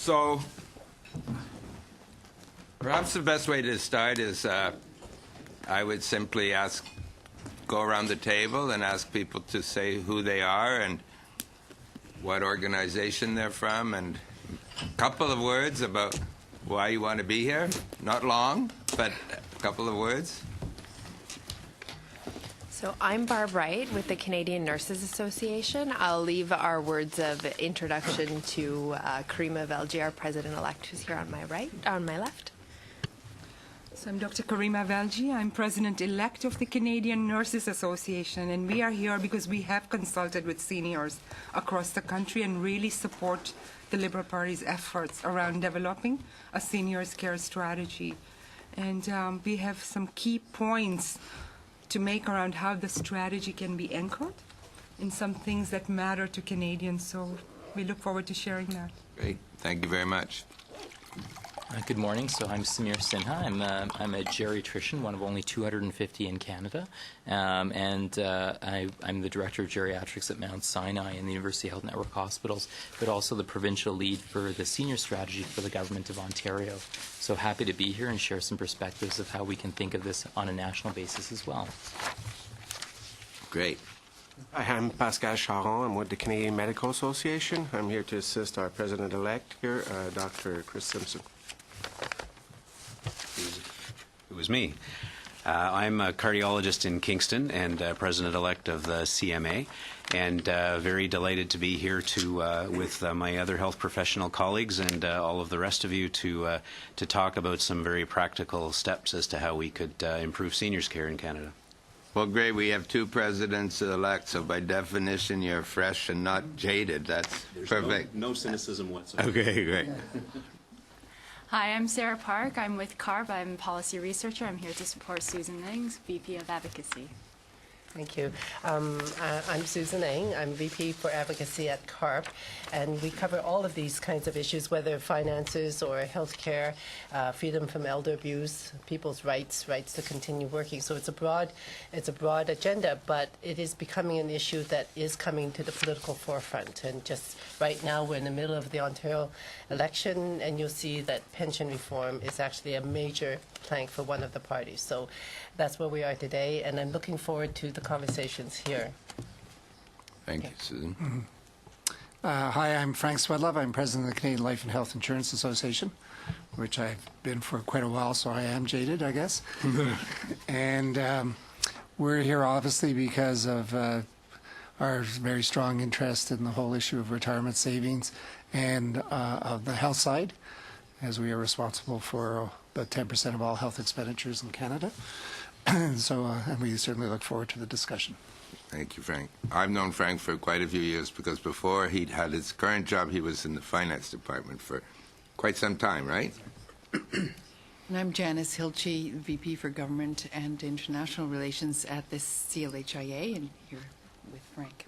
So perhaps the best way to start is I would simply go around the table and ask people to say who they are and what organization they're from, and a couple of words about why you want to be here. Not long, but a couple of words. So I'm Barb Wright with the Canadian Nurses Association. I'll leave our words of introduction to Karima Velji, our president-elect, who's here on my left. So I'm Dr. Karima Velji. I'm president-elect of the Canadian Nurses Association, and we are here because we have consulted with seniors across the country and really support the Liberal Party's efforts around developing a seniors' care strategy. And we have some key points to make around how the strategy can be anchored in some things that matter to Canadians. So we look forward to sharing that. Great. Thank you very much. Good morning. So I'm Samir Sinha. I'm a geriatrician, one of only 250 in Canada, and I'm the director of geriatrics at Mount Sinai and the University Health Network Hospitals, but also the provincial lead for the senior strategy for the Government of Ontario. So happy to be here and share some perspectives of how we can think of this on a national basis as well. Great. Hi, I'm Pascal Charon. I'm with the Canadian Medical Association. I'm here to assist our president-elect here, Dr. Chris Simpson. It was me. I'm a cardiologist in Kingston and president-elect of the CMA, and very delighted to be here with my other health professional colleagues and all of the rest of you to talk about some very practical steps as to how we could improve seniors' care in Canada. Well, great. We have two presidents-elect, so by definition, you're fresh and not jaded. That's perfect. No cynicism whatsoever. Okay, great. Hi, I'm Sarah Park. I'm with CARP. I'm a policy researcher. I'm here to support Susan Nings, VP of Advocacy. Thank you. I'm Susan Ng. I'm VP for Advocacy at CARP, and we cover all of these kinds of issues, whether finances or healthcare, freedom from elder abuse, people's rights to continue working. So it's a broad agenda, but it is becoming an issue that is coming to the political forefront. And just right now, we're in the middle of the Ontario election, and you'll see that pension reform is actually a major plank for one of the parties. So that's where we are today, and I'm looking forward to the conversations here. Thank you, Susan. Hi, I'm Frank Swedlove. I'm president of the Canadian Life and Health Insurance Association, which I've been for quite a while, so I am jaded, I guess. And we're here obviously because of our very strong interest in the whole issue of retirement savings and of the health side, as we are responsible for about 10% of all health expenditures in Canada. So, and we certainly look forward to the discussion. Thank you, Frank. I've known Frank for quite a few years because before he'd had his current job, he was in the finance department for quite some time, right? And I'm Janice Hilche, VP for Government and International Relations at the CLHIA, and here with Frank.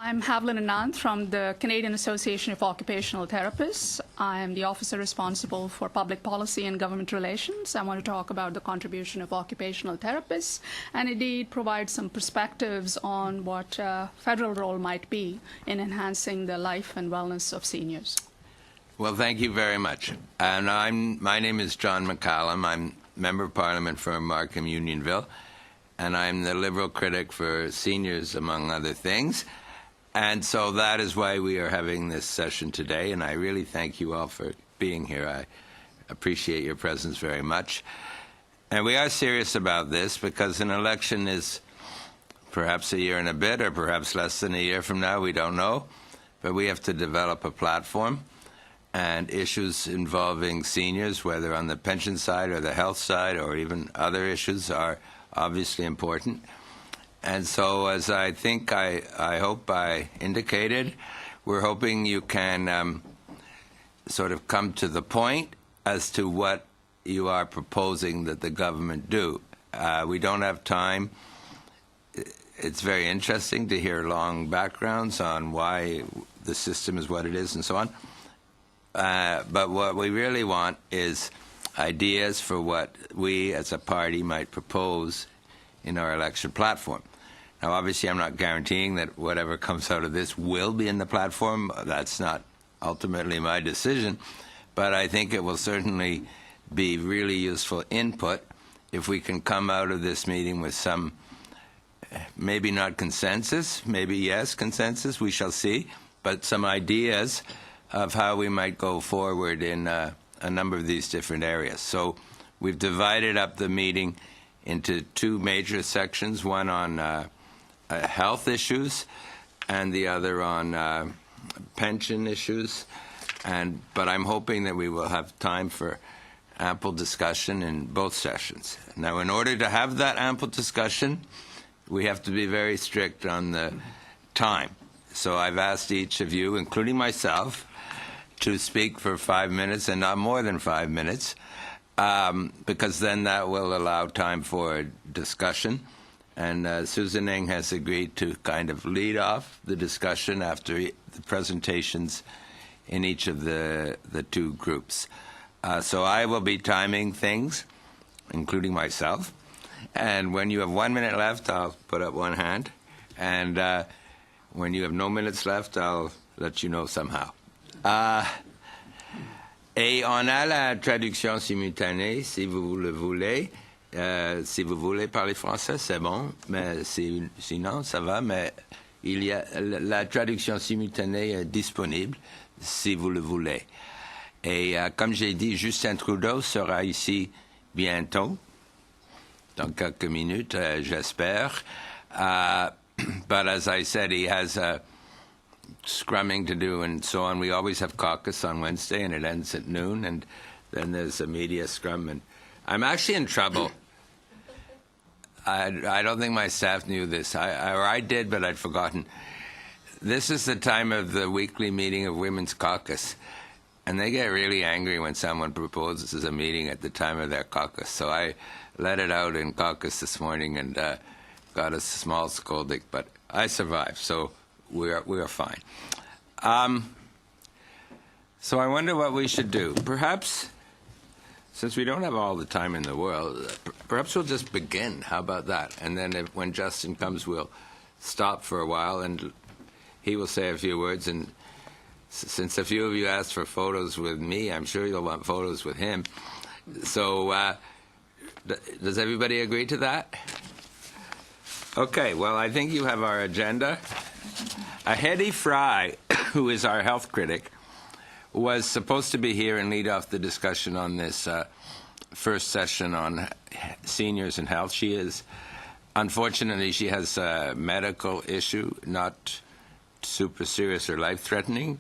I'm Havlin Anand from the Canadian Association of Occupational Therapists. I am the officer responsible for public policy and government relations. I want to talk about the contribution of occupational therapists and indeed provide some perspectives on what federal role might be in enhancing the life and wellness of seniors. Well, thank you very much. And my name is John McCallum. I'm Member of Parliament for Markham-Unionville, and I'm the Liberal critic for seniors, among other things. And so that is why we are having this session today, and I really thank you all for being here. I appreciate your presence very much. And we are serious about this because an election is perhaps a year and a bit, or perhaps less than a year from now, we don't know. But we have to develop a platform, and issues involving seniors, whether on the pension side or the health side or even other issues, are obviously important. And so, as I think I hope I indicated, we're hoping you can sort of come to the point as to what you are proposing that the government do. We don't have time. It's very interesting to hear long backgrounds on why the system is what it is and so on. But what we really want is ideas for what we as a party might propose in our election platform. Now, obviously, I'm not guaranteeing that whatever comes out of this will be in the platform. That's not ultimately my decision, but I think it will certainly be really useful input if we can come out of this meeting with some, maybe not consensus, maybe yes, consensus, we shall see, but some ideas of how we might go forward in a number of these different areas. So we've divided up the meeting into two major sections, one on health issues and the other on pension issues. But I'm hoping that we will have time for ample discussion in both sessions. Now, in order to have that ample discussion, we have to be very strict on the time. So I've asked each of you, including myself, to speak for 5 minutes and not more than 5 minutes, because then that will allow time for discussion. And Susan Ng has agreed to kind of lead off the discussion after the presentations in each of the two groups. So I will be timing things, including myself. And when you have 1 minute left, I'll put up one hand. And when you have no minutes left, I'll let you know somehow. Et on a la traduction simultanée, si vous le voulez. Si vous voulez parler français, c'est bon, mais sinon, ça va. Mais il y a la traduction simultanée est disponible, si vous le voulez. Et comme j'ai dit, Justin Trudeau sera ici bientôt, dans quelques minutes, j'espère. But as I said, he has scrumming to do and so on. We always have caucus on Wednesday, and it ends at noon, and then there's a media scrum. And I'm actually in trouble. I don't think my staff knew this. Or I did, but I'd forgotten. This is the time of the weekly meeting of Women's Caucus, and they get really angry when someone proposes a meeting at the time of their caucus. So I let it out in caucus this morning and got a small scolding, but I survived, so we are fine. So I wonder what we should do. Perhaps, since we don't have all the time in the world, perhaps we'll just begin. How about that? And then when Justin comes, we'll stop for a while, and he will say a few words. And since a few of you asked for photos with me, I'm sure you'll want photos with him. So does everybody agree to that? Okay, well, I think you have our agenda. Hedy Fry, who is our health critic, was supposed to be here and lead off the discussion on this first session on seniors and health. She is, unfortunately, she has a medical issue, not super serious or life-threatening,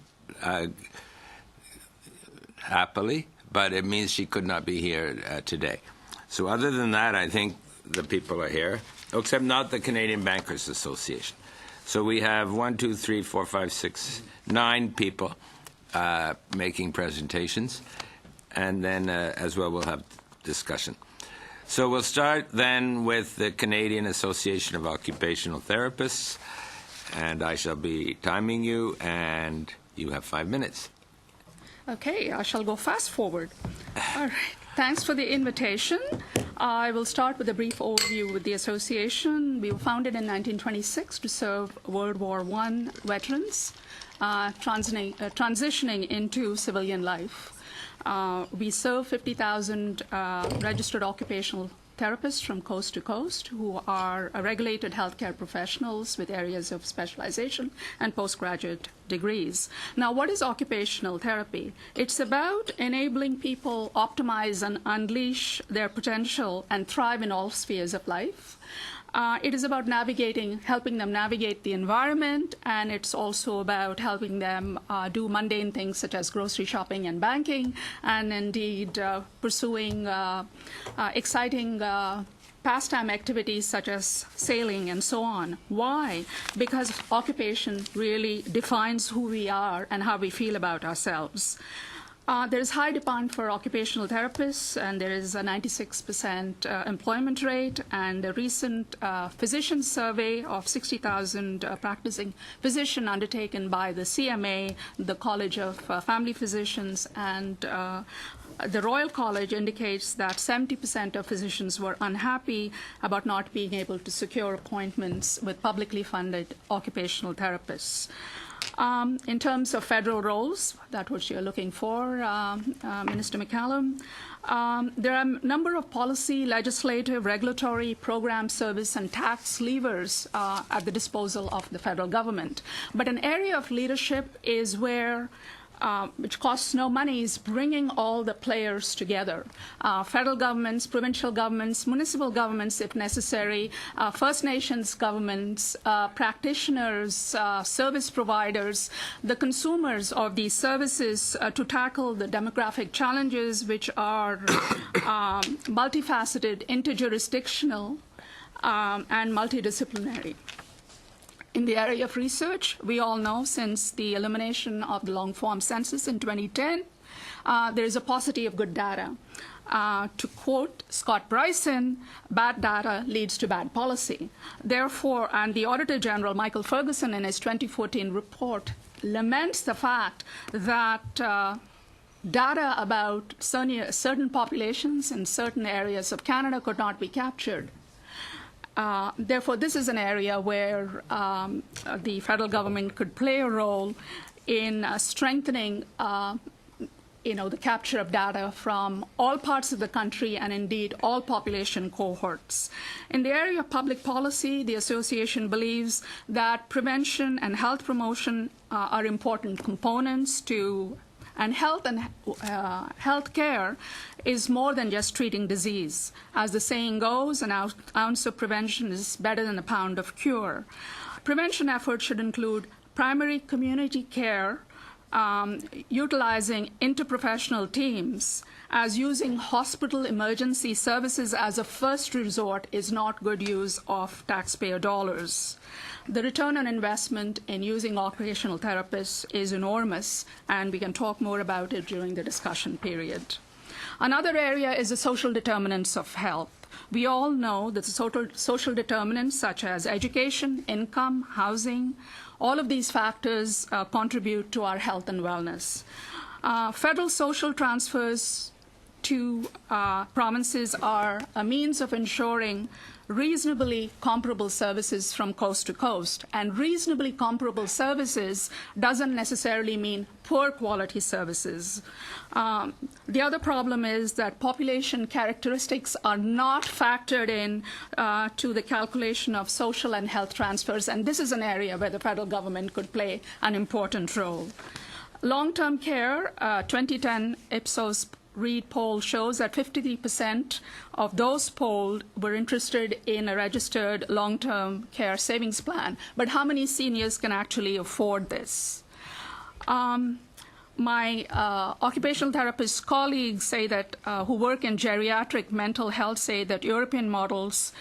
happily, but it means she could not be here today. So other than that, I think the people are here, except not the Canadian Bankers Association. So we have 1, 2, 3, 4, 5, 6, 9 people making presentations, and then as well we'll have discussion. So we'll start then with the Canadian Association of Occupational Therapists, and I shall be timing you, and you have 5 minutes. Okay, I shall go fast forward. All right. Thanks for the invitation. I will start with a brief overview with the association. We were founded in 1926 to serve World War I veterans transitioning into civilian life. We serve 50,000 registered occupational therapists from coast to coast who are regulated healthcare professionals with areas of specialization and postgraduate degrees. Now, what is occupational therapy? It's about enabling people optimize and unleash their potential and thrive in all spheres of life. It is about helping them navigate the environment, and it's also about helping them do mundane things such as grocery shopping and banking, and indeed pursuing exciting pastime activities such as sailing and so on. Why? Because occupation really defines who we are and how we feel about ourselves. There is high demand for occupational therapists, and there is a 96% employment rate. And a recent physician survey of 60,000 practicing physicians undertaken by the CMA, the College of Family Physicians, and the Royal College indicates that 70% of physicians were unhappy about not being able to secure appointments with publicly funded occupational therapists. In terms of federal roles, that's what you're looking for, Minister McCallum, there are a number of policy, legislative, regulatory, program, service, and tax levers at the disposal of the federal government. But an area of leadership is where which costs no money, is bringing all the players together. Federal governments, provincial governments, municipal governments, if necessary, First Nations governments, practitioners, service providers, the consumers of these services to tackle the demographic challenges, which are multifaceted, interjurisdictional, and multidisciplinary. In the area of research, we all know since the elimination of the long-form census in 2010, there is a paucity of good data. To quote Scott Bryson, bad data leads to bad policy. Therefore, and the Auditor General, Michael Ferguson, in his 2014 report, laments the fact that data about certain populations in certain areas of Canada could not be captured. Therefore, this is an area where the federal government could play a role in strengthening the capture of data from all parts of the country and indeed all population cohorts. In the area of public policy, the association believes that prevention and health promotion are important components to, and health care is more than just treating disease. As the saying goes, an ounce of prevention is better than a pound of cure. Prevention efforts should include primary community care, utilizing interprofessional teams, as using hospital emergency services as a first resort is not good use of taxpayer dollars. The return on investment in using occupational therapists is enormous, and we can talk more about it during the discussion period. Another area is the social determinants of health. We all know that the social determinants such as education, income, housing, all of these factors contribute to our health and wellness. Federal social transfers to provinces are a means of ensuring reasonably comparable services from coast to coast. And reasonably comparable services doesn't necessarily mean poor quality services. The other problem is that population characteristics are not factored in to the calculation of social and health transfers, and this is an area where the federal government could play an important role. Long-term care, 2010 Ipsos Reid poll shows that 53% of those polled were interested in a registered long-term care savings plan. But how many seniors can actually afford this? My occupational therapist colleagues say that, who work in geriatric mental health, say that European models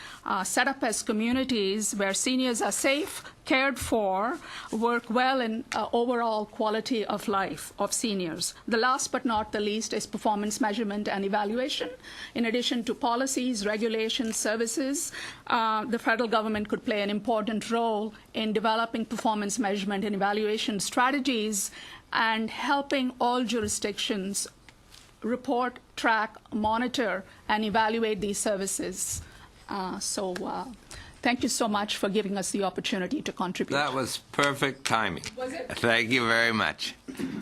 set up as communities where seniors are safe, cared for, work well in overall quality of life of seniors. The last but not the least is performance measurement and evaluation. In addition to policies, regulations, services, the federal government could play an important role in developing performance measurement and evaluation strategies and helping all jurisdictions report, track, monitor, and evaluate these services. Thank you so much for giving us the opportunity to contribute. That was perfect timing. Was it? Thank you very much.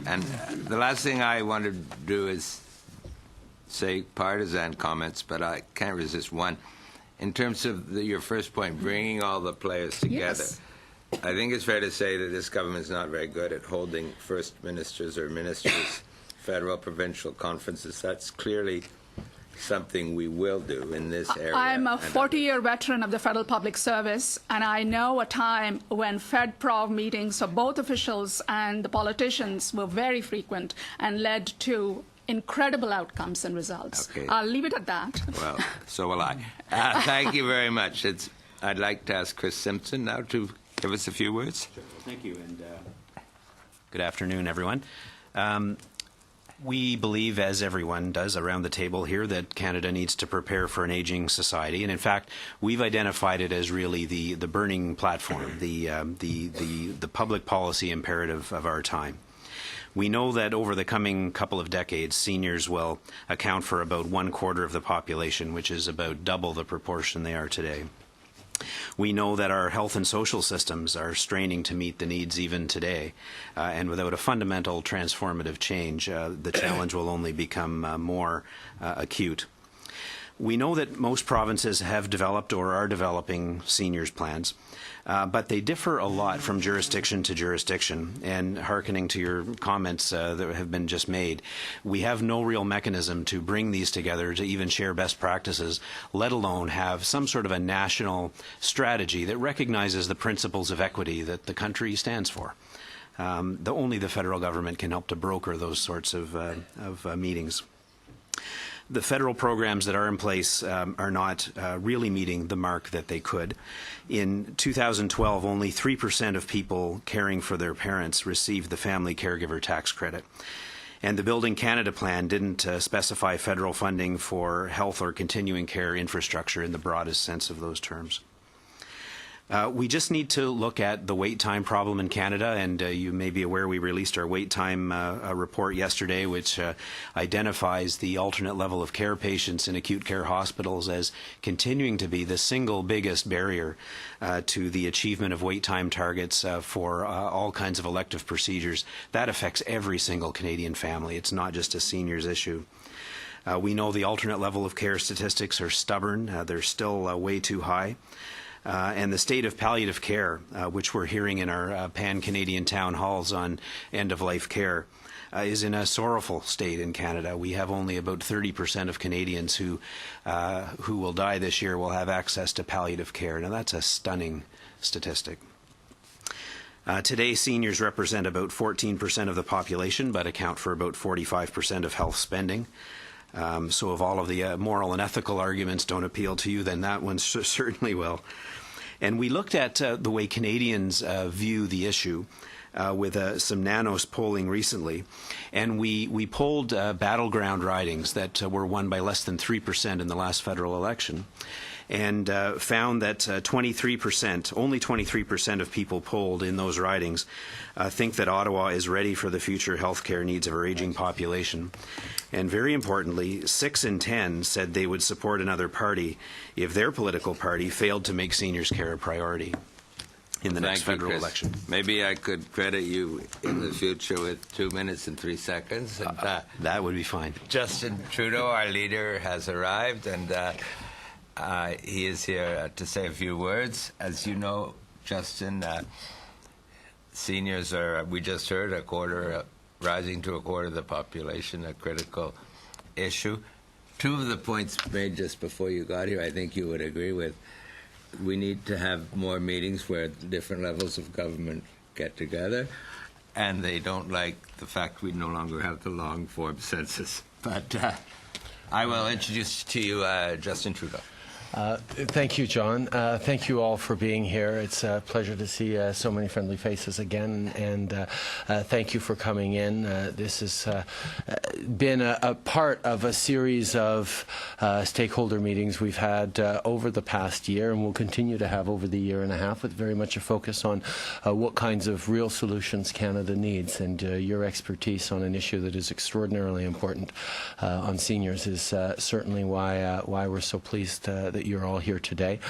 And the last thing I want to do is say partisan comments, but I can't resist one. In terms of your first point, bringing all the players together, Yes. I think it's fair to say that this government is not very good at holding first ministers or ministers, federal, provincial conferences. That's clearly something we will do in this area. I'm a 40-year veteran of the federal public service, and I know a time when FedProv meetings of both officials and the politicians were very frequent and led to incredible outcomes and results. Okay. I'll leave it at that. Well, so will I. Thank you very much. I'd like to ask Chris Simpson now to give us a few words. Sure. Well, thank you, and good afternoon, everyone. We believe, as everyone does around the table here, that Canada needs to prepare for an aging society, and in fact, we've identified it as really the burning platform, the public policy imperative of our time. We know that over the coming couple of decades, seniors will account for about 1/4 of the population, which is about double the proportion they are today. We know that our health and social systems are straining to meet the needs even today, and without a fundamental transformative change, the challenge will only become more acute. We know that most provinces have developed or are developing seniors plans, but they differ a lot from jurisdiction to jurisdiction. And hearkening to your comments that have been just made, we have no real mechanism to bring these together to even share best practices, let alone have some sort of a national strategy that recognizes the principles of equity that the country stands for. Only the federal government can help to broker those sorts of meetings. The federal programs that are in place are not really meeting the mark that they could. In 2012, only 3% of people caring for their parents received the family caregiver tax credit. And the Building Canada plan didn't specify federal funding for health or continuing care infrastructure in the broadest sense of those terms. We just need to look at the wait time problem in Canada, and you may be aware we released our wait time report yesterday, which identifies the alternate level of care patients in acute care hospitals as continuing to be the single biggest barrier to the achievement of wait time targets for all kinds of elective procedures. That affects every single Canadian family. It's not just a seniors issue. We know the alternate level of care statistics are stubborn. They're still way too high. And the state of palliative care, which we're hearing in our pan-Canadian town halls on end-of-life care, is in a sorrowful state in Canada. We have only about 30% of Canadians who will die this year will have access to palliative care. Now, that's a stunning statistic. Today, seniors represent about 14% of the population, but account for about 45% of health spending. So if all of the moral and ethical arguments don't appeal to you, then that one certainly will. And we looked at the way Canadians view the issue with some Nanos polling recently, and we polled battleground ridings that were won by less than 3% in the last federal election, and found that 23%, only 23% of people polled in those ridings think that Ottawa is ready for the future healthcare needs of our aging population. And very importantly, 6 in 10 said they would support another party if their political party failed to make seniors care a priority in the next federal election. Maybe I could credit you in the future with 2 minutes and 3 seconds. And, that would be fine. Justin Trudeau, our leader, has arrived, and he is here to say a few words. As you know, Justin, seniors are, we just heard, rising to a quarter of the population, a critical issue. Two of the points made just before you got here, I think you would agree with. We need to have more meetings where different levels of government get together, and they don't like the fact we no longer have the long-form census. But I will introduce to you Justin Trudeau. Thank you, John. Thank you all for being here. It's a pleasure to see so many friendly faces again, and thank you for coming in. This has been a part of a series of stakeholder meetings we've had over the past year, and we'll continue to have over the year and a half, with very much a focus on what kinds of real solutions Canada needs, and your expertise on an issue that is extraordinarily important on seniors is certainly why we're so pleased that you're all here today.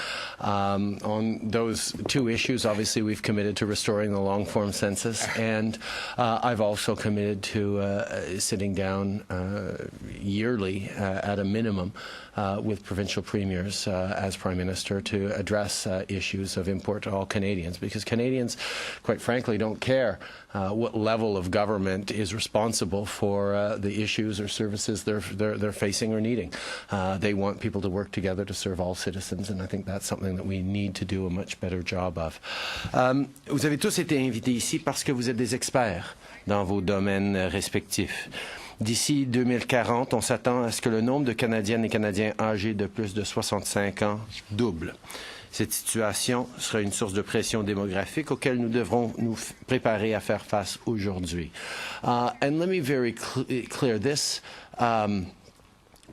On those two issues, obviously, we've committed to restoring the long-form census, and I've also committed to sitting down yearly at a minimum with provincial premiers as Prime Minister to address issues of import to all Canadians, because Canadians, quite frankly, don't care what level of government is responsible for the issues or services they're facing or needing. They want people to work together to serve all citizens, and I think that's something that we need to do a much better job of. Vous avez tous été invités ici parce que vous êtes des experts dans vos domaines respectifs. D'ici 2040, on s'attend à ce que le nombre de Canadiennes et Canadiens âgés de plus de 65 ans double. Cette situation sera une source de pression démographique auquel nous devrons nous préparer à faire face aujourd'hui. And let me very clear this.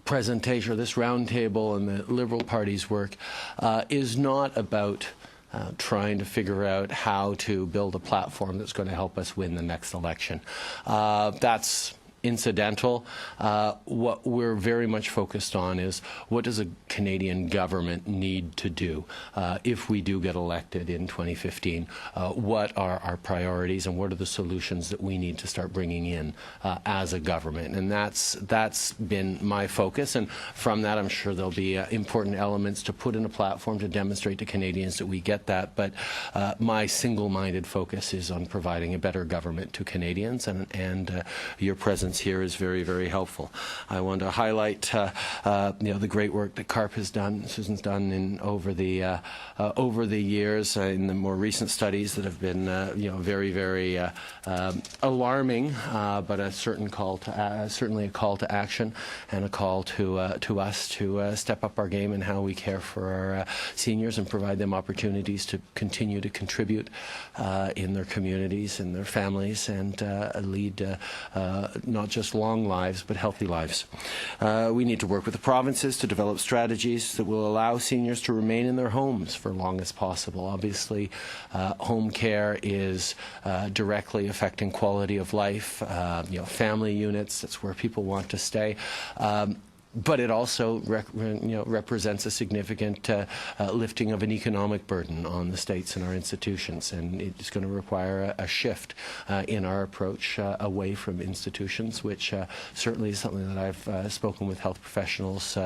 Presentation, this roundtable and the Liberal Party's work is not about trying to figure out how to build a platform that's going to help us win the next election. That's incidental. What we're very much focused on is what does a Canadian government need to do if we do get elected in 2015? What are our priorities and what are the solutions that we need to start bringing in as a government? And that's been my focus. And from that, I'm sure there'll be important elements to put in a platform to demonstrate to Canadians that we get that. But my single-minded focus is on providing a better government to Canadians, and your presence here is very, very helpful. I want to highlight the great work that CARP has done, Susan's done over the years in the more recent studies that have been very, very alarming, but a certain call to certainly a call to action and a call to us to step up our game in how we care for our seniors and provide them opportunities to continue to contribute in their communities and their families and lead not just long lives but healthy lives. We need to work with the provinces to develop strategies that will allow seniors to remain in their homes for long as possible. Obviously, home care is directly affecting quality of life. Family units, that's where people want to stay. But it also represents a significant lifting of an economic burden on the states and our institutions, and it's going to require a shift in our approach away from institutions, which certainly is something that I've spoken with health professionals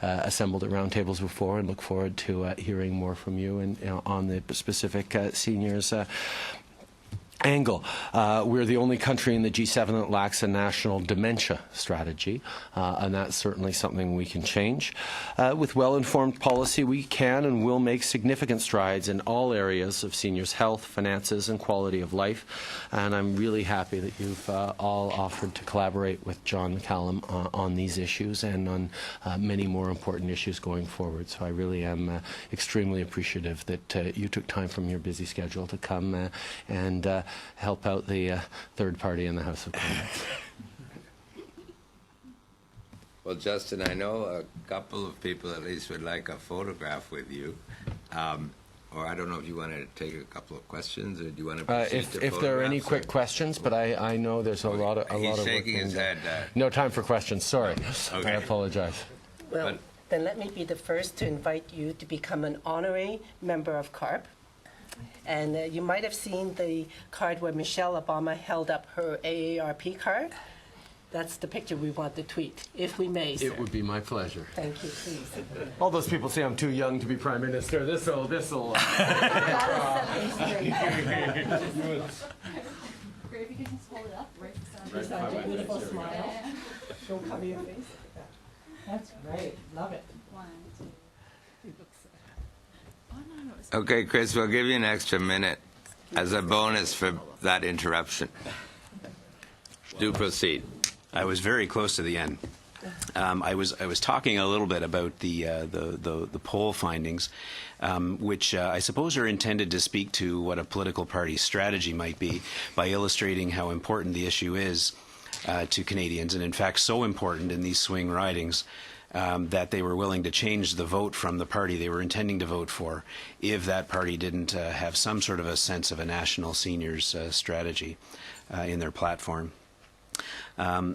assembled at roundtables before, and look forward to hearing more from you on the specific seniors angle. We're the only country in the G7 that lacks a national dementia strategy, and that's certainly something we can change. With well-informed policy, we can and will make significant strides in all areas of seniors' health, finances, and quality of life, and I'm really happy that you've all offered to collaborate with John McCallum on these issues and on many more important issues going forward. So I really am extremely appreciative that you took time from your busy schedule to come and help out the third party in the House of Commons. Well, Justin, I know a couple of people at least would like a photograph with you. Or I don't know if you want to take a couple of questions, or do you want to proceed to if there are any photographs, quick questions, but I know there's a lot of He's work shaking being his done. head. No time for questions. Sorry, Okay. I apologize. Well, then let me be the first to invite you to become an honorary member of CARP. And you might have seen the card where Michelle Obama held up her AARP card. That's the picture we want to tweet, if we may, sir. It would be my pleasure. Thank you, please. All those people say I'm too young to be Prime Minister. This'll. Great, if you can just hold it up right beside Such a beautiful smile. Don't cover your face. That's great. Love it. 1, 2. Okay, Chris, we'll give you an extra minute as a bonus for that interruption. Do proceed. I was very close to the end. I was talking a little bit about the poll findings, which I suppose are intended to speak to what a political party's strategy might be by illustrating how important the issue is to Canadians, and in fact so important in these swing ridings that they were willing to change the vote from the party they were intending to vote for if that party didn't have some sort of a sense of a national seniors strategy in their platform.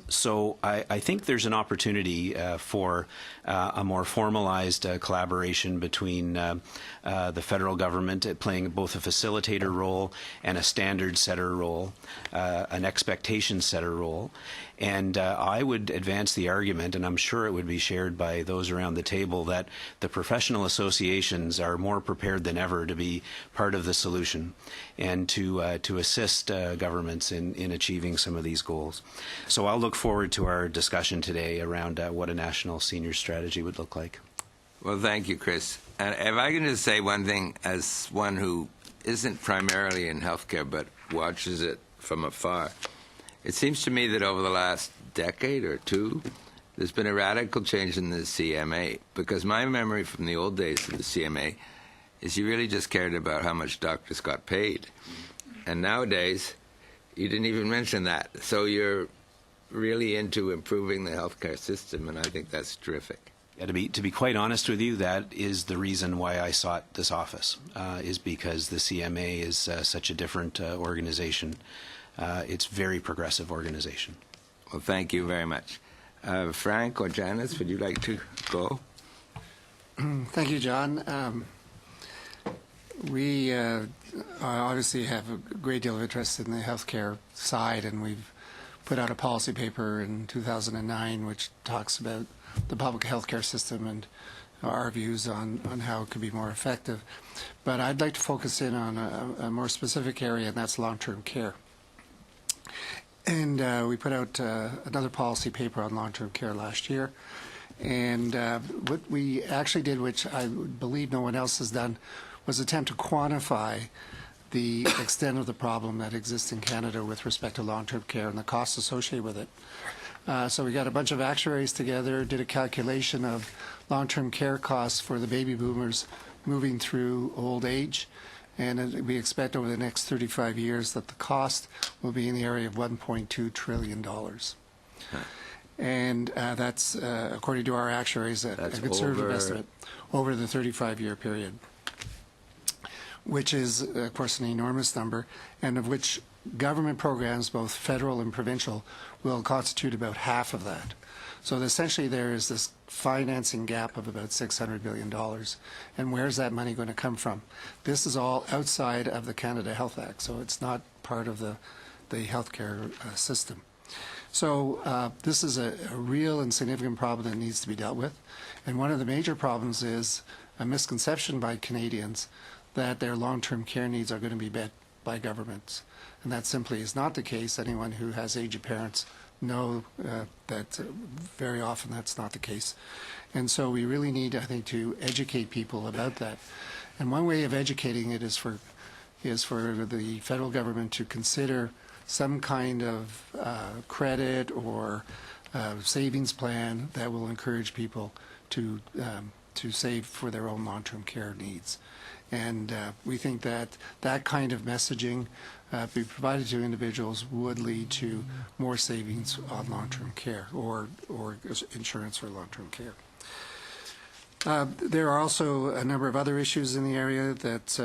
So I think there's an opportunity for a more formalized collaboration between the federal government playing both a facilitator role and a standard setter role, an expectation setter role. And I would advance the argument, and I'm sure it would be shared by those around the table, that the professional associations are more prepared than ever to be part of the solution and to assist governments in achieving some of these goals. So I'll look forward to our discussion today around what a national senior strategy would look like. Well, thank you, Chris. And if I can just say one thing, as one who isn't primarily in healthcare but watches it from afar, it seems to me that over the last decade or two, there's been a radical change in the CMA, because my memory from the old days of the CMA is you really just cared about how much doctors got paid. And nowadays, you didn't even mention that. So you're really into improving the healthcare system, and I think that's terrific. Yeah, to be quite honest with you, that is the reason why I sought this office, is because the CMA is such a different organization. It's a very progressive organization. Well, thank you very much. Frank or Janice, would you like to go? Thank you, John. We obviously have a great deal of interest in the healthcare side, and we've put out a policy paper in 2009 which talks about the public healthcare system and our views on how it could be more effective. But I'd like to focus in on a more specific area, and that's long-term care. And we put out another policy paper on long-term care last year. And what we actually did, which I believe no one else has done, was attempt to quantify the extent of the problem that exists in Canada with respect to long-term care and the costs associated with it. So we got a bunch of actuaries together, did a calculation of long-term care costs for the baby boomers moving through old age, and we expect over the next 35 years that the cost will be in the area of $1.2 trillion. And that's, according to our actuaries, a conservative estimate over the 35-year period, which is, of course, an enormous number, and of which government programs, both federal and provincial, will constitute about half of that. So essentially there is this financing gap of about $600 billion. And where's that money going to come from? This is all outside of the Canada Health Act, so it's not part of the healthcare system. So this is a real and significant problem that needs to be dealt with. And one of the major problems is a misconception by Canadians that their long-term care needs are going to be met by governments. And that simply is not the case. Anyone who has aged parents know that very often that's not the case. And so we really need, I think, to educate people about that. And one way of educating it is for the federal government to consider some kind of credit or savings plan that will encourage people to save for their own long-term care needs. And we think that that kind of messaging be provided to individuals would lead to more savings on long-term care or insurance for long-term care. There are also a number of other issues in the area that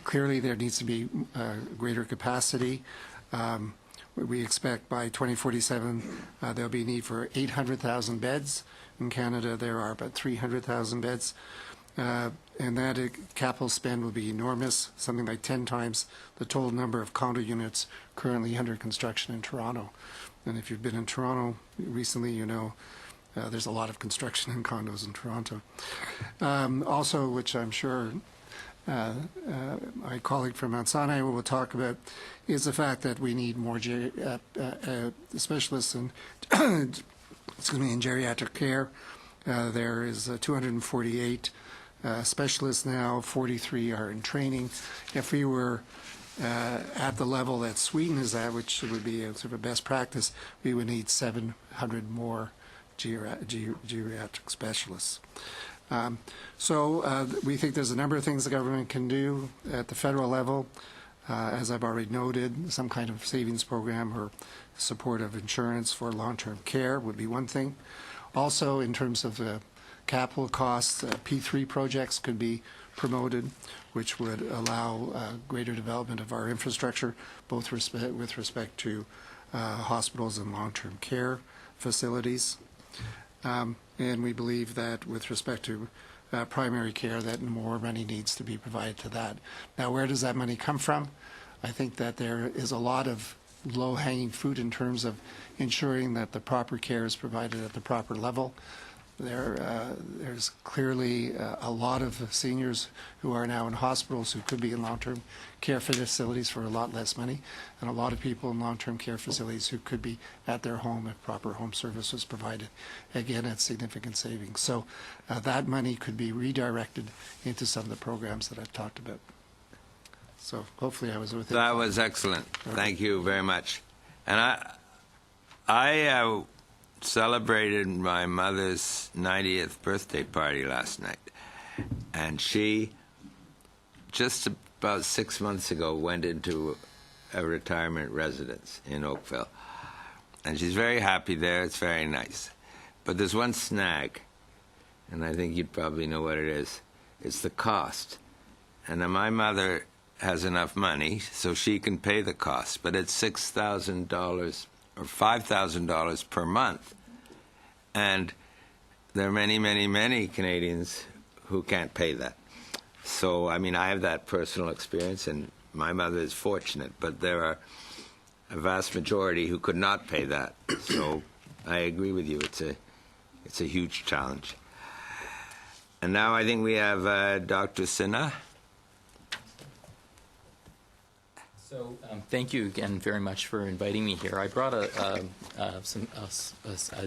clearly there needs to be greater capacity. We expect by 2047 there'll be a need for 800,000 beds. In Canada, there are about 300,000 beds. And that capital spend will be enormous, something like 10 times the total number of condo units currently under construction in Toronto. And if you've been in Toronto recently, you know there's a lot of construction in condos in Toronto. Also, which I'm sure my colleague from Mount Sinai will talk about, is the fact that we need more specialists in, in geriatric care. There is 248 specialists now, 43 are in training. If we were at the level that Sweden is at, which would be a sort of a best practice, we would need 700 more geriatric specialists. So we think there's a number of things the government can do at the federal level. As I've already noted, some kind of savings program or support of insurance for long-term care would be one thing. Also, in terms of capital costs, P3 projects could be promoted, which would allow greater development of our infrastructure, both with respect to hospitals and long-term care facilities. And we believe that with respect to primary care, that more money needs to be provided to that. Now, where does that money come from? I think that there is a lot of low-hanging fruit in terms of ensuring that the proper care is provided at the proper level. There's clearly a lot of seniors who are now in hospitals who could be in long-term care facilities for a lot less money, and a lot of people in long-term care facilities who could be at their home if proper home service was provided, again at significant savings. So that money could be redirected into some of the programs that I've talked about. So hopefully I was within. That was excellent. Okay. Thank you very much. And I celebrated my mother's 90th birthday party last night, and she just about 6 months ago went into a retirement residence in Oakville, and she's very happy there. It's very nice, but there's one snag, and I think you'd probably know what it is. It's the cost. And now my mother has enough money so she can pay the cost, but it's $6,000 or $5,000 per month. And there are many, many, many Canadians who can't pay that. So, I mean, I have that personal experience, and my mother is fortunate, but there are a vast majority who could not pay that. So I agree with you. It's a huge challenge. And now I think we have Dr. Sinha. So thank you again very much for inviting me here. I brought a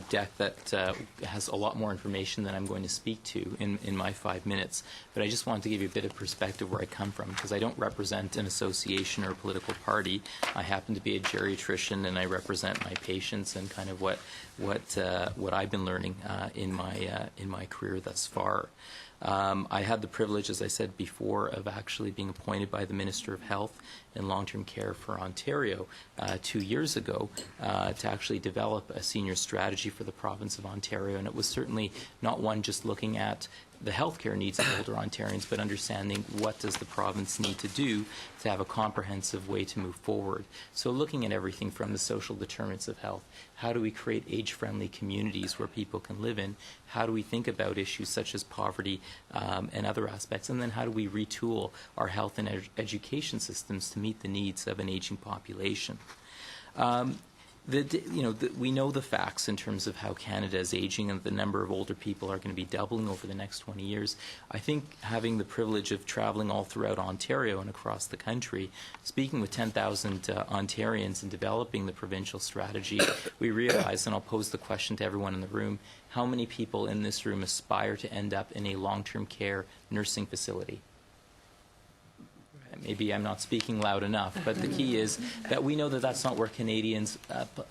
deck that has a lot more information than I'm going to speak to in my 5 minutes. But I just wanted to give you a bit of perspective where I come from, because I don't represent an association or a political party. I happen to be a geriatrician, and I represent my patients and kind of what I've been learning in my career thus far. I had the privilege, as I said before, of actually being appointed by the Minister of Health and Long-Term Care for Ontario 2 years ago to actually develop a senior strategy for the province of Ontario. And it was certainly not one just looking at the healthcare needs of older Ontarians, but understanding what does the province need to do to have a comprehensive way to move forward. So looking at everything from the social determinants of health, how do we create age-friendly communities where people can live in? How do we think about issues such as poverty and other aspects? And then how do we retool our health and education systems to meet the needs of an aging population? We know the facts in terms of how Canada is aging, and the number of older people are going to be doubling over the next 20 years. I think having the privilege of traveling all throughout Ontario and across the country, speaking with 10,000 Ontarians and developing the provincial strategy, we realize, and I'll pose the question to everyone in the room, how many people in this room aspire to end up in a long-term care nursing facility? Maybe I'm not speaking loud enough, but the key is that we know that that's not where Canadians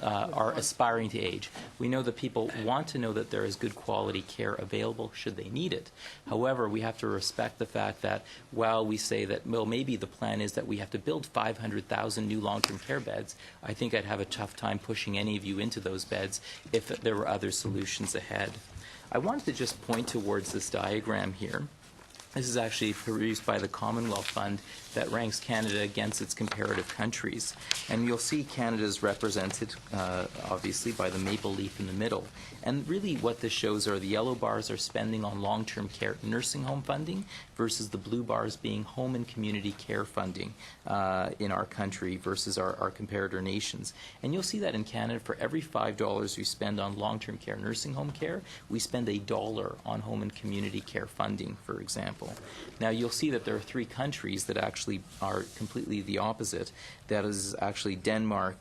are aspiring to age. We know that people want to know that there is good quality care available should they need it. However, we have to respect the fact that while we say that, well, maybe the plan is that we have to build 500,000 new long-term care beds, I think I'd have a tough time pushing any of you into those beds if there were other solutions ahead. I wanted to just point towards this diagram here. This is actually produced by the Commonwealth Fund that ranks Canada against its comparative countries. And you'll see Canada is represented, obviously, by the maple leaf in the middle. And really what this shows are the yellow bars are spending on long-term care nursing home funding versus the blue bars being home and community care funding in our country versus our comparator nations. And you'll see that in Canada, for every $5 we spend on long-term care nursing home care, we spend $1 on home and community care funding, for example. Now, you'll see that there are 3 countries that actually are completely the opposite. That is actually Denmark,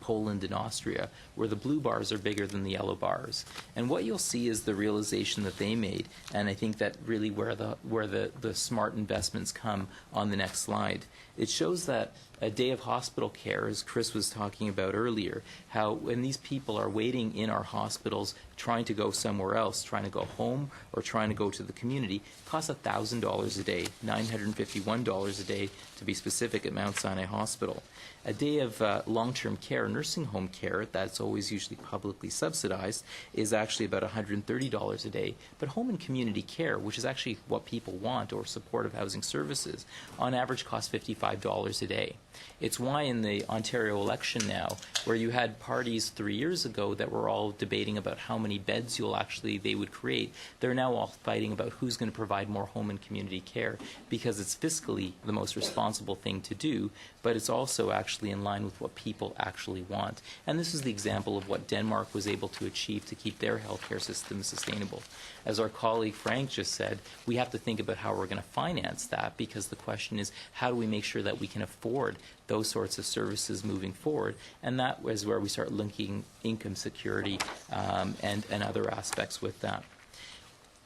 Poland, and Austria, where the blue bars are bigger than the yellow bars. And what you'll see is the realization that they made, and I think that really where the smart investments come on the next slide. It shows that a day of hospital care, as Chris was talking about earlier, how when these people are waiting in our hospitals trying to go somewhere else, trying to go home or trying to go to the community, costs $1,000 a day, $951 a day to be specific at Mount Sinai Hospital. A day of long-term care, nursing home care, that's always usually publicly subsidized, is actually about $130 a day. But home and community care, which is actually what people want, or supportive housing services, on average costs $55 a day. It's why in the Ontario election now, where you had parties 3 years ago that were all debating about how many beds they would create, they're now all fighting about who's going to provide more home and community care, because it's fiscally the most responsible thing to do, but it's also actually in line with what people actually want. And this is the example of what Denmark was able to achieve to keep their healthcare system sustainable. As our colleague Frank just said, we have to think about how we're going to finance that, because the question is, how do we make sure that we can afford those sorts of services moving forward? And that is where we start linking income security and other aspects with that.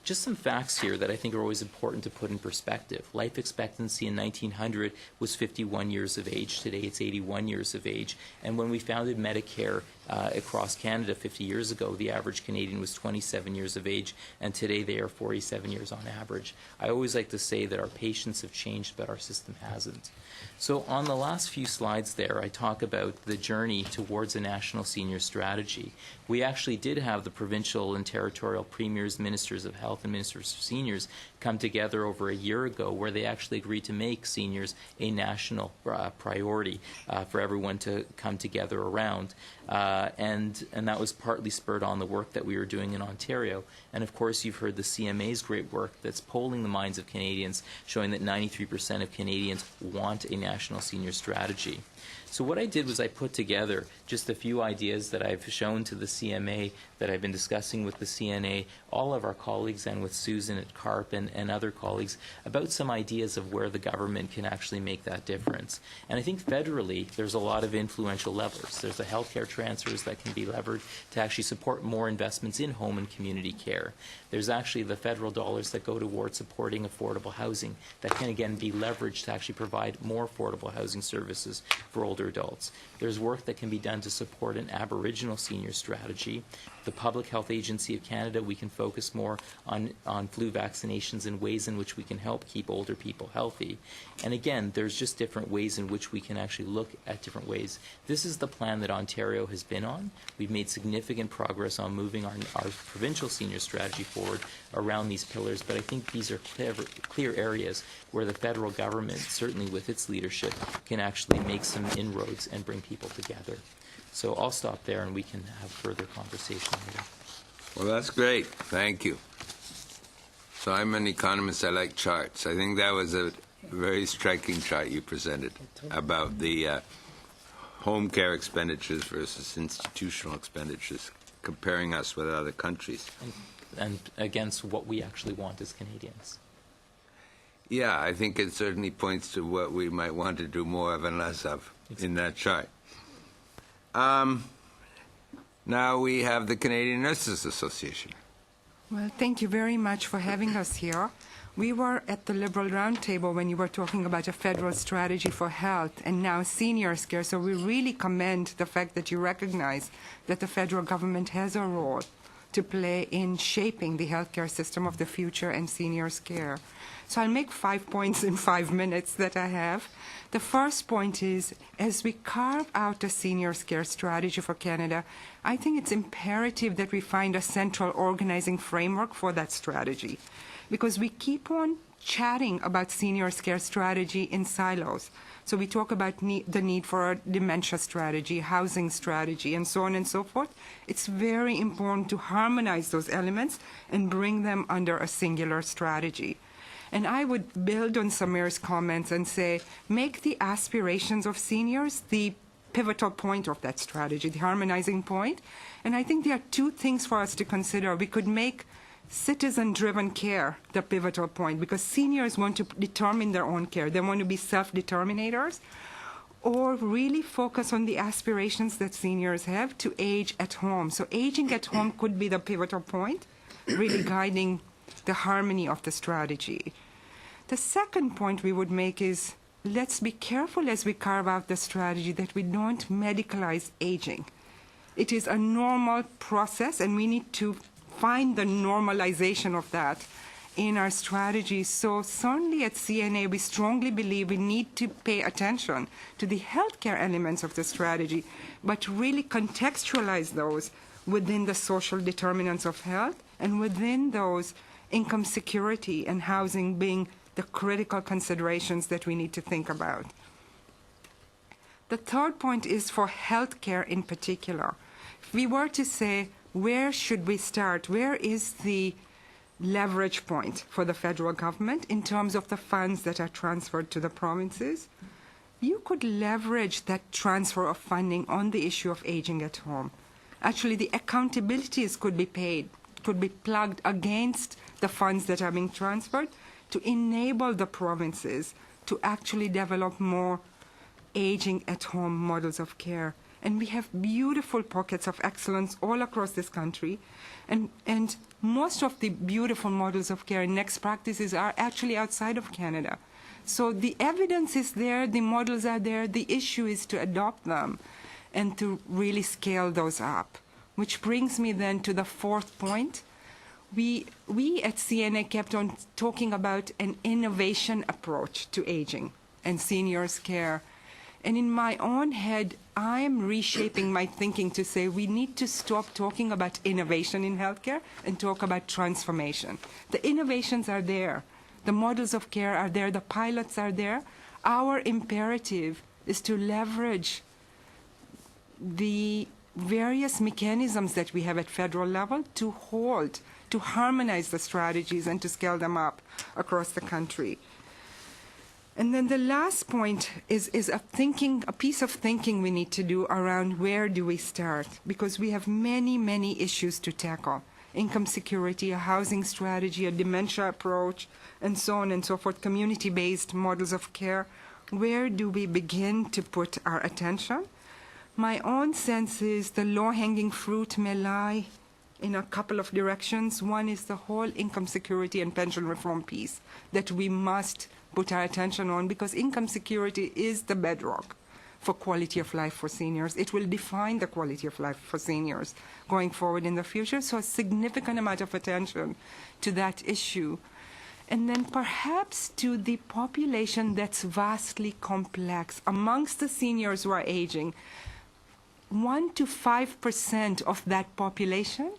Just some facts here that I think are always important to put in perspective. Life expectancy in 1900 was 51 years of age. Today it's 81 years of age. And when we founded Medicare across Canada 50 years ago, the average Canadian was 27 years of age, and today they are 47 years on average. I always like to say that our patients have changed, but our system hasn't. So on the last few slides there, I talk about the journey towards a national senior strategy. We actually did have the provincial and territorial premiers, ministers of health, Health and Ministers for Seniors come together over a year ago, where they actually agreed to make seniors a national priority for everyone to come together around. And that was partly spurred on the work that we were doing in Ontario. And of course, you've heard the CMA's great work that's polling the minds of Canadians, showing that 93% of Canadians want a national senior strategy. So what I did was I put together just a few ideas that I've shown to the CMA, that I've been discussing with the CNA, all of our colleagues, and with Susan at CARP and other colleagues, about some ideas of where the government can actually make that difference. And I think federally, there's a lot of influential levers. There's the healthcare transfers that can be levered to actually support more investments in home and community care. There's actually the federal dollars that go towards supporting affordable housing that can again be leveraged to actually provide more affordable housing services for older adults. There's work that can be done to support an Aboriginal senior strategy. The Public Health Agency of Canada, we can focus more on flu vaccinations and ways in which we can help keep older people healthy. And again, there's just different ways in which we can actually look at different ways. This is the plan that Ontario has been on. We've made significant progress on moving our provincial senior strategy forward around these pillars, but I think these are clear areas where the federal government, certainly with its leadership, can actually make some inroads and bring people together. So I'll stop there and we can have further conversation later. Well, that's great. Thank you. So I'm an economist. I like charts. I think that was a very striking chart you presented about the home care expenditures versus institutional expenditures, comparing us with other countries. And against what we actually want as Canadians. Yeah, I think it certainly points to what we might want to do more of and less of in that chart. Now we have the Canadian Nurses Association. Well, thank you very much for having us here. We were at the Liberal Roundtable when you were talking about a federal strategy for health and now seniors care, so we really commend the fact that you recognize that the federal government has a role to play in shaping the healthcare system of the future and seniors care. So I'll make 5 points in 5 minutes that I have. The first point is, as we carve out a seniors care strategy for Canada, I think it's imperative that we find a central organizing framework for that strategy, because we keep on chatting about seniors care strategy in silos. So we talk about the need for a dementia strategy, housing strategy, and so on and so forth. It's very important to harmonize those elements and bring them under a singular strategy. And I would build on Samir's comments and say, make the aspirations of seniors the pivotal point of that strategy, the harmonizing point. And I think there are two things for us to consider. We could make citizen-driven care the pivotal point, because seniors want to determine their own care. They want to be self-determinators, or really focus on the aspirations that seniors have to age at home. So aging at home could be the pivotal point, really guiding the harmony of the strategy. The second point we would make is, let's be careful as we carve out the strategy that we don't medicalize aging. It is a normal process, and we need to find the normalization of that in our strategy. So certainly at CNA, we strongly believe we need to pay attention to the healthcare elements of the strategy, but really contextualize those within the social determinants of health, and within those income security and housing being the critical considerations that we need to think about. The third point is for healthcare in particular. If we were to say, where should we start? Where is the leverage point for the federal government in terms of the funds that are transferred to the provinces? You could leverage that transfer of funding on the issue of aging at home. Actually, the accountabilities could be plugged against the funds that are being transferred to enable the provinces to actually develop more aging at home models of care. And we have beautiful pockets of excellence all across this country. And most of the beautiful models of care and next practices are actually outside of Canada. So the evidence is there, the models are there, the issue is to adopt them and to really scale those up. Which brings me then to the fourth point. We at CNA kept on talking about an innovation approach to aging and seniors care. And in my own head, I am reshaping my thinking to say we need to stop talking about innovation in healthcare and talk about transformation. The innovations are there. The models of care are there. The pilots are there. Our imperative is to leverage the various mechanisms that we have at federal level to harmonize the strategies and to scale them up across the country. And then the last point is a piece of thinking we need to do around where do we start, because we have many, many issues to tackle. Income security, a housing strategy, a dementia approach, and so on and so forth, community-based models of care. Where do we begin to put our attention? My own sense is the low-hanging fruit may lie in a couple of directions. One is the whole income security and pension reform piece that we must put our attention on, because income security is the bedrock for quality of life for seniors. It will define the quality of life for seniors going forward in the future. So a significant amount of attention to that issue. And then perhaps to the population that's vastly complex. Amongst the seniors who are aging, 1 to 5% of that population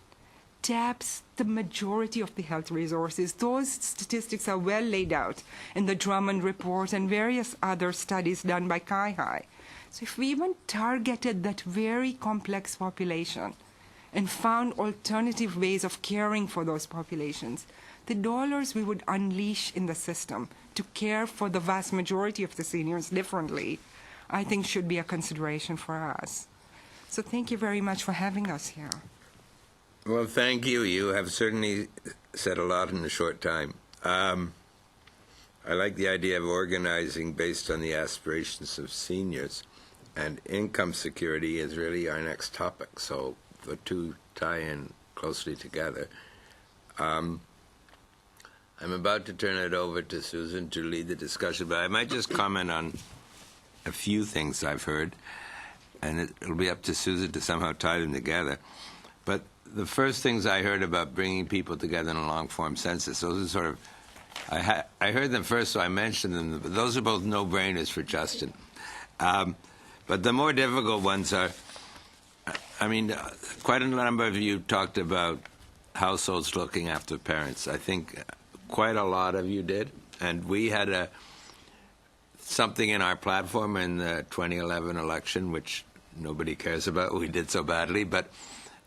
taps the majority of the health resources. Those statistics are well laid out in the Drummond report and various other studies done by CAI. So if we even targeted that very complex population and found alternative ways of caring for those populations, the dollars we would unleash in the system to care for the vast majority of the seniors differently, I think should be a consideration for us. So thank you very much for having us here. Well, thank you. You have certainly said a lot in a short time. I like the idea of organizing based on the aspirations of seniors, and income security is really our next topic, so the two tie in closely together. I'm about to turn it over to Susan to lead the discussion, but I might just comment on a few things I've heard, and it'll be up to Susan to somehow tie them together. But the first things I heard about bringing people together in a long-form census, those are sort of, I heard them first, so I mentioned them. But those are both no-brainers for Justin. But the more difficult ones are, I mean, quite a number of you talked about households looking after parents. I think quite a lot of you did. And we had something in our platform in the 2011 election, which nobody cares about. We did so badly. But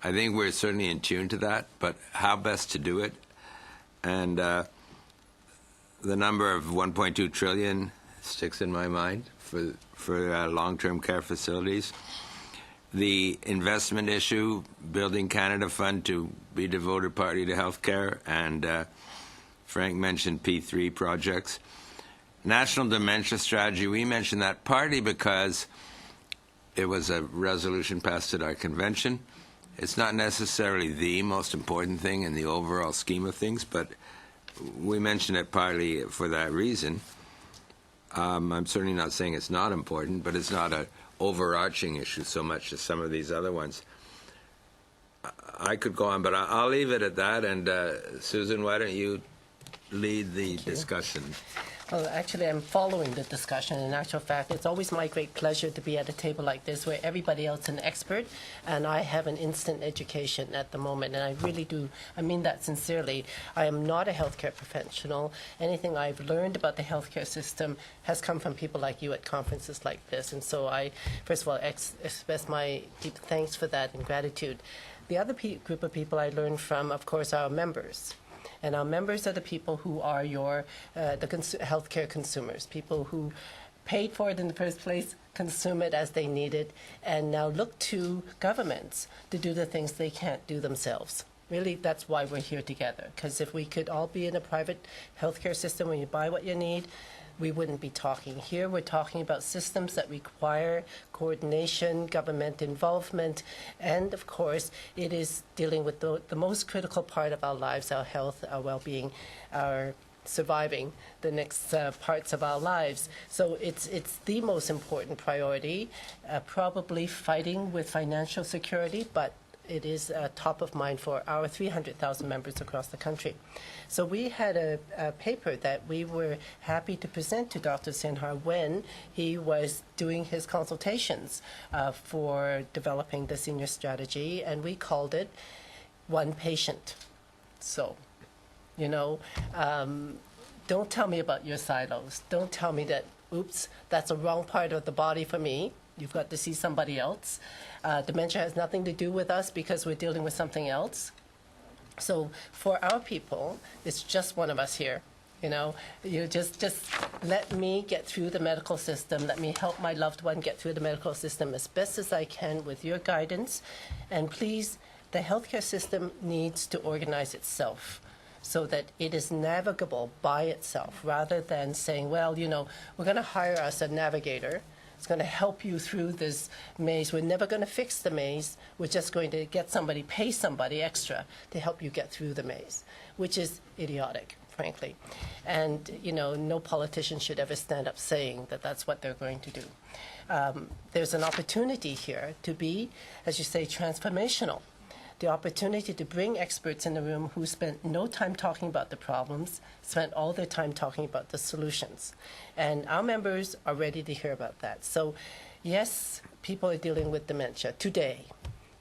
I think we're certainly in tune to that, but how best to do it. And the number of 1.2 trillion sticks in my mind for long-term care facilities. The investment issue, building Canada Fund to be devoted partly to healthcare, and Frank mentioned P3 projects. National Dementia Strategy, we mentioned that partly because it was a resolution passed at our convention. It's not necessarily the most important thing in the overall scheme of things, but we mention it partly for that reason. I'm certainly not saying it's not important, but it's not an overarching issue so much as some of these other ones. I could go on, but I'll leave it at that. And Susan, why don't you lead the discussion? Well, actually, I'm following the discussion. In actual fact, it's always my great pleasure to be at a table like this where everybody else is an expert, and I have an instant education at the moment, and I really do. I mean that sincerely. I am not a healthcare professional. Anything I've learned about the healthcare system has come from people like you at conferences like this, and so I, first of all, express my deep thanks for that and gratitude. The other group of people I learned from, of course, are our members. And our members are the people who are healthcare consumers, people who paid for it in the first place, consume it as they need it, and now look to governments to do the things they can't do themselves. Really, that's why we're here together, because if we could all be in a private healthcare system where you buy what you need, we wouldn't be talking here. We're talking about systems that require coordination, government involvement, and of course, it is dealing with the most critical part of our lives, our health, our well-being, our surviving the next parts of our lives. So it's the most important priority, probably fighting with financial security, but it is top of mind for our 300,000 members across the country. So we had a paper that we were happy to present to Dr. Sinha when he was doing his consultations for developing the senior strategy, and we called it One Patient. So, you know, don't tell me about your silos. Don't tell me that, oops, that's a wrong part of the body for me. You've got to see somebody else. Dementia has nothing to do with us because we're dealing with something else. So for our people, it's just one of us here. You know, you just let me get through the medical system. Let me help my loved one get through the medical system as best as I can with your guidance. And please, the healthcare system needs to organize itself so that it is navigable by itself, rather than saying, well, you know, we're going to hire us a navigator. It's going to help you through this maze. We're never going to fix the maze. We're just going to get somebody, pay somebody extra to help you get through the maze, which is idiotic, frankly. And, you know, no politician should ever stand up saying that that's what they're going to do. There's an opportunity here to be, as you say, transformational. The opportunity to bring experts in the room who spent no time talking about the problems, spent all their time talking about the solutions. And our members are ready to hear about that. So, yes, people are dealing with dementia today.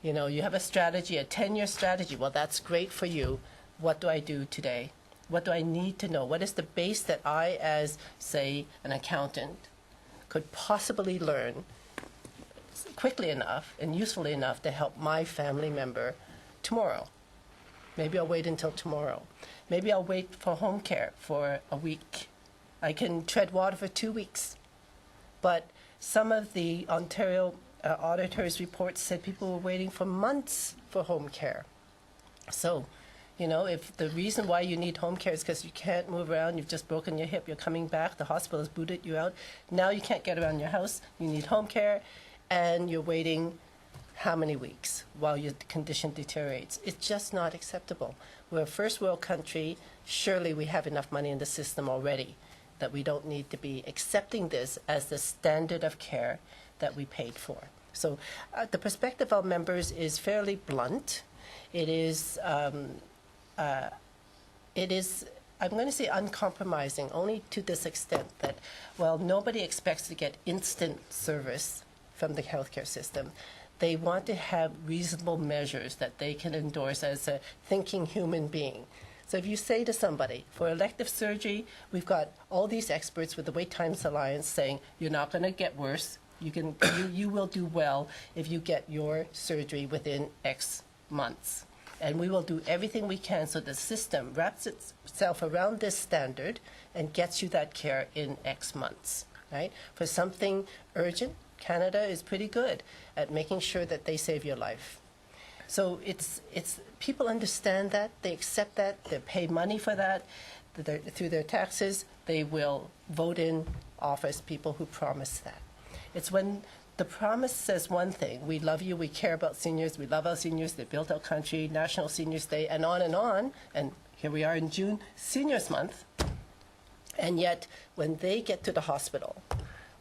You know, you have a strategy, a 10-year strategy. Well, that's great for you. What do I do today? What do I need to know? What is the base that I, as, say, an accountant, could possibly learn quickly enough and usefully enough to help my family member tomorrow? Maybe I'll wait until tomorrow. Maybe I'll wait for home care for a week. I can tread water for 2 weeks. But some of the Ontario auditors' reports said people were waiting for months for home care. So, you know, if the reason why you need home care is because you can't move around, you've just broken your hip, you're coming back, the hospital has booted you out, now you can't get around your house, you need home care, and you're waiting how many weeks while your condition deteriorates? It's just not acceptable. We're a first world country. Surely we have enough money in the system already that we don't need to be accepting this as the standard of care that we paid for. So the perspective of members is fairly blunt. It is, I'm going to say uncompromising, only to this extent that, well, nobody expects to get instant service from the healthcare system. They want to have reasonable measures that they can endorse as a thinking human being. So if you say to somebody, for elective surgery, we've got all these experts with the Wait Times Alliance saying, you're not going to get worse. You will do well if you get your surgery within X months. And we will do everything we can so the system wraps itself around this standard and gets you that care in X months, right? For something urgent, Canada is pretty good at making sure that they save your life. So it's people understand that, they accept that, they pay money for that, through their taxes, they will vote in office people who promise that. It's when the promise says one thing, we love you, we care about seniors, we love our seniors, they built our country, National Seniors Day, and here we are in June, Seniors Month, and yet when they get to the hospital,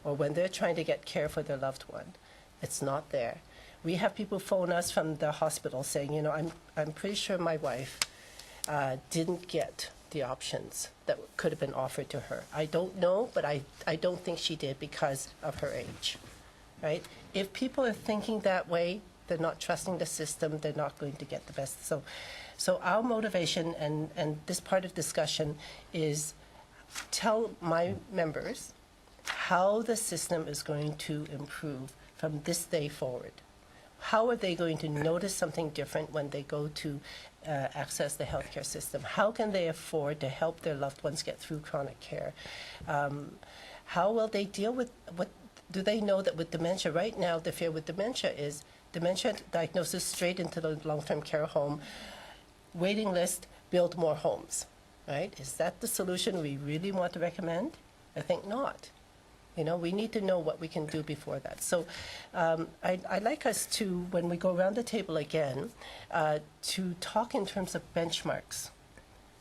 or when they're trying to get care for their loved one, it's not there. We have people phone us from the hospital saying, you know, I'm pretty sure my wife didn't get the options that could have been offered to her. I don't know, but I don't think she did because of her age, right? If people are thinking that way, they're not trusting the system, they're not going to get the best. So our motivation and this part of discussion is tell my members how the system is going to improve from this day forward. How are they going to notice something different when they go to access the healthcare system? How can they afford to help their loved ones get through chronic care? How will they deal with what? Do they know that with dementia, right now the fear with dementia is dementia diagnosis straight into the long-term care home, waiting list, build more homes, right? Is that the solution we really want to recommend? I think not. You know, we need to know what we can do before that. So I'd like us to, when we go around the table again, to talk in terms of benchmarks.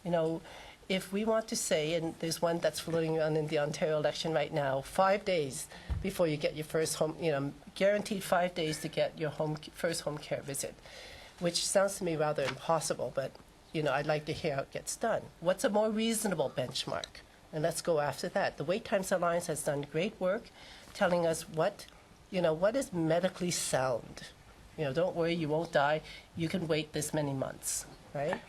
You know, if we want to say, and there's one that's floating around in the Ontario election right now, 5 days before you get your first home, you know, guaranteed 5 days to get your first home care visit. which sounds to me rather impossible, but I'd like to hear how it gets done. What's a more reasonable benchmark? And let's go after that. The Wait Times Alliance has done great work telling us what is medically sound. Don't worry, you won't die. You can wait this many months, right?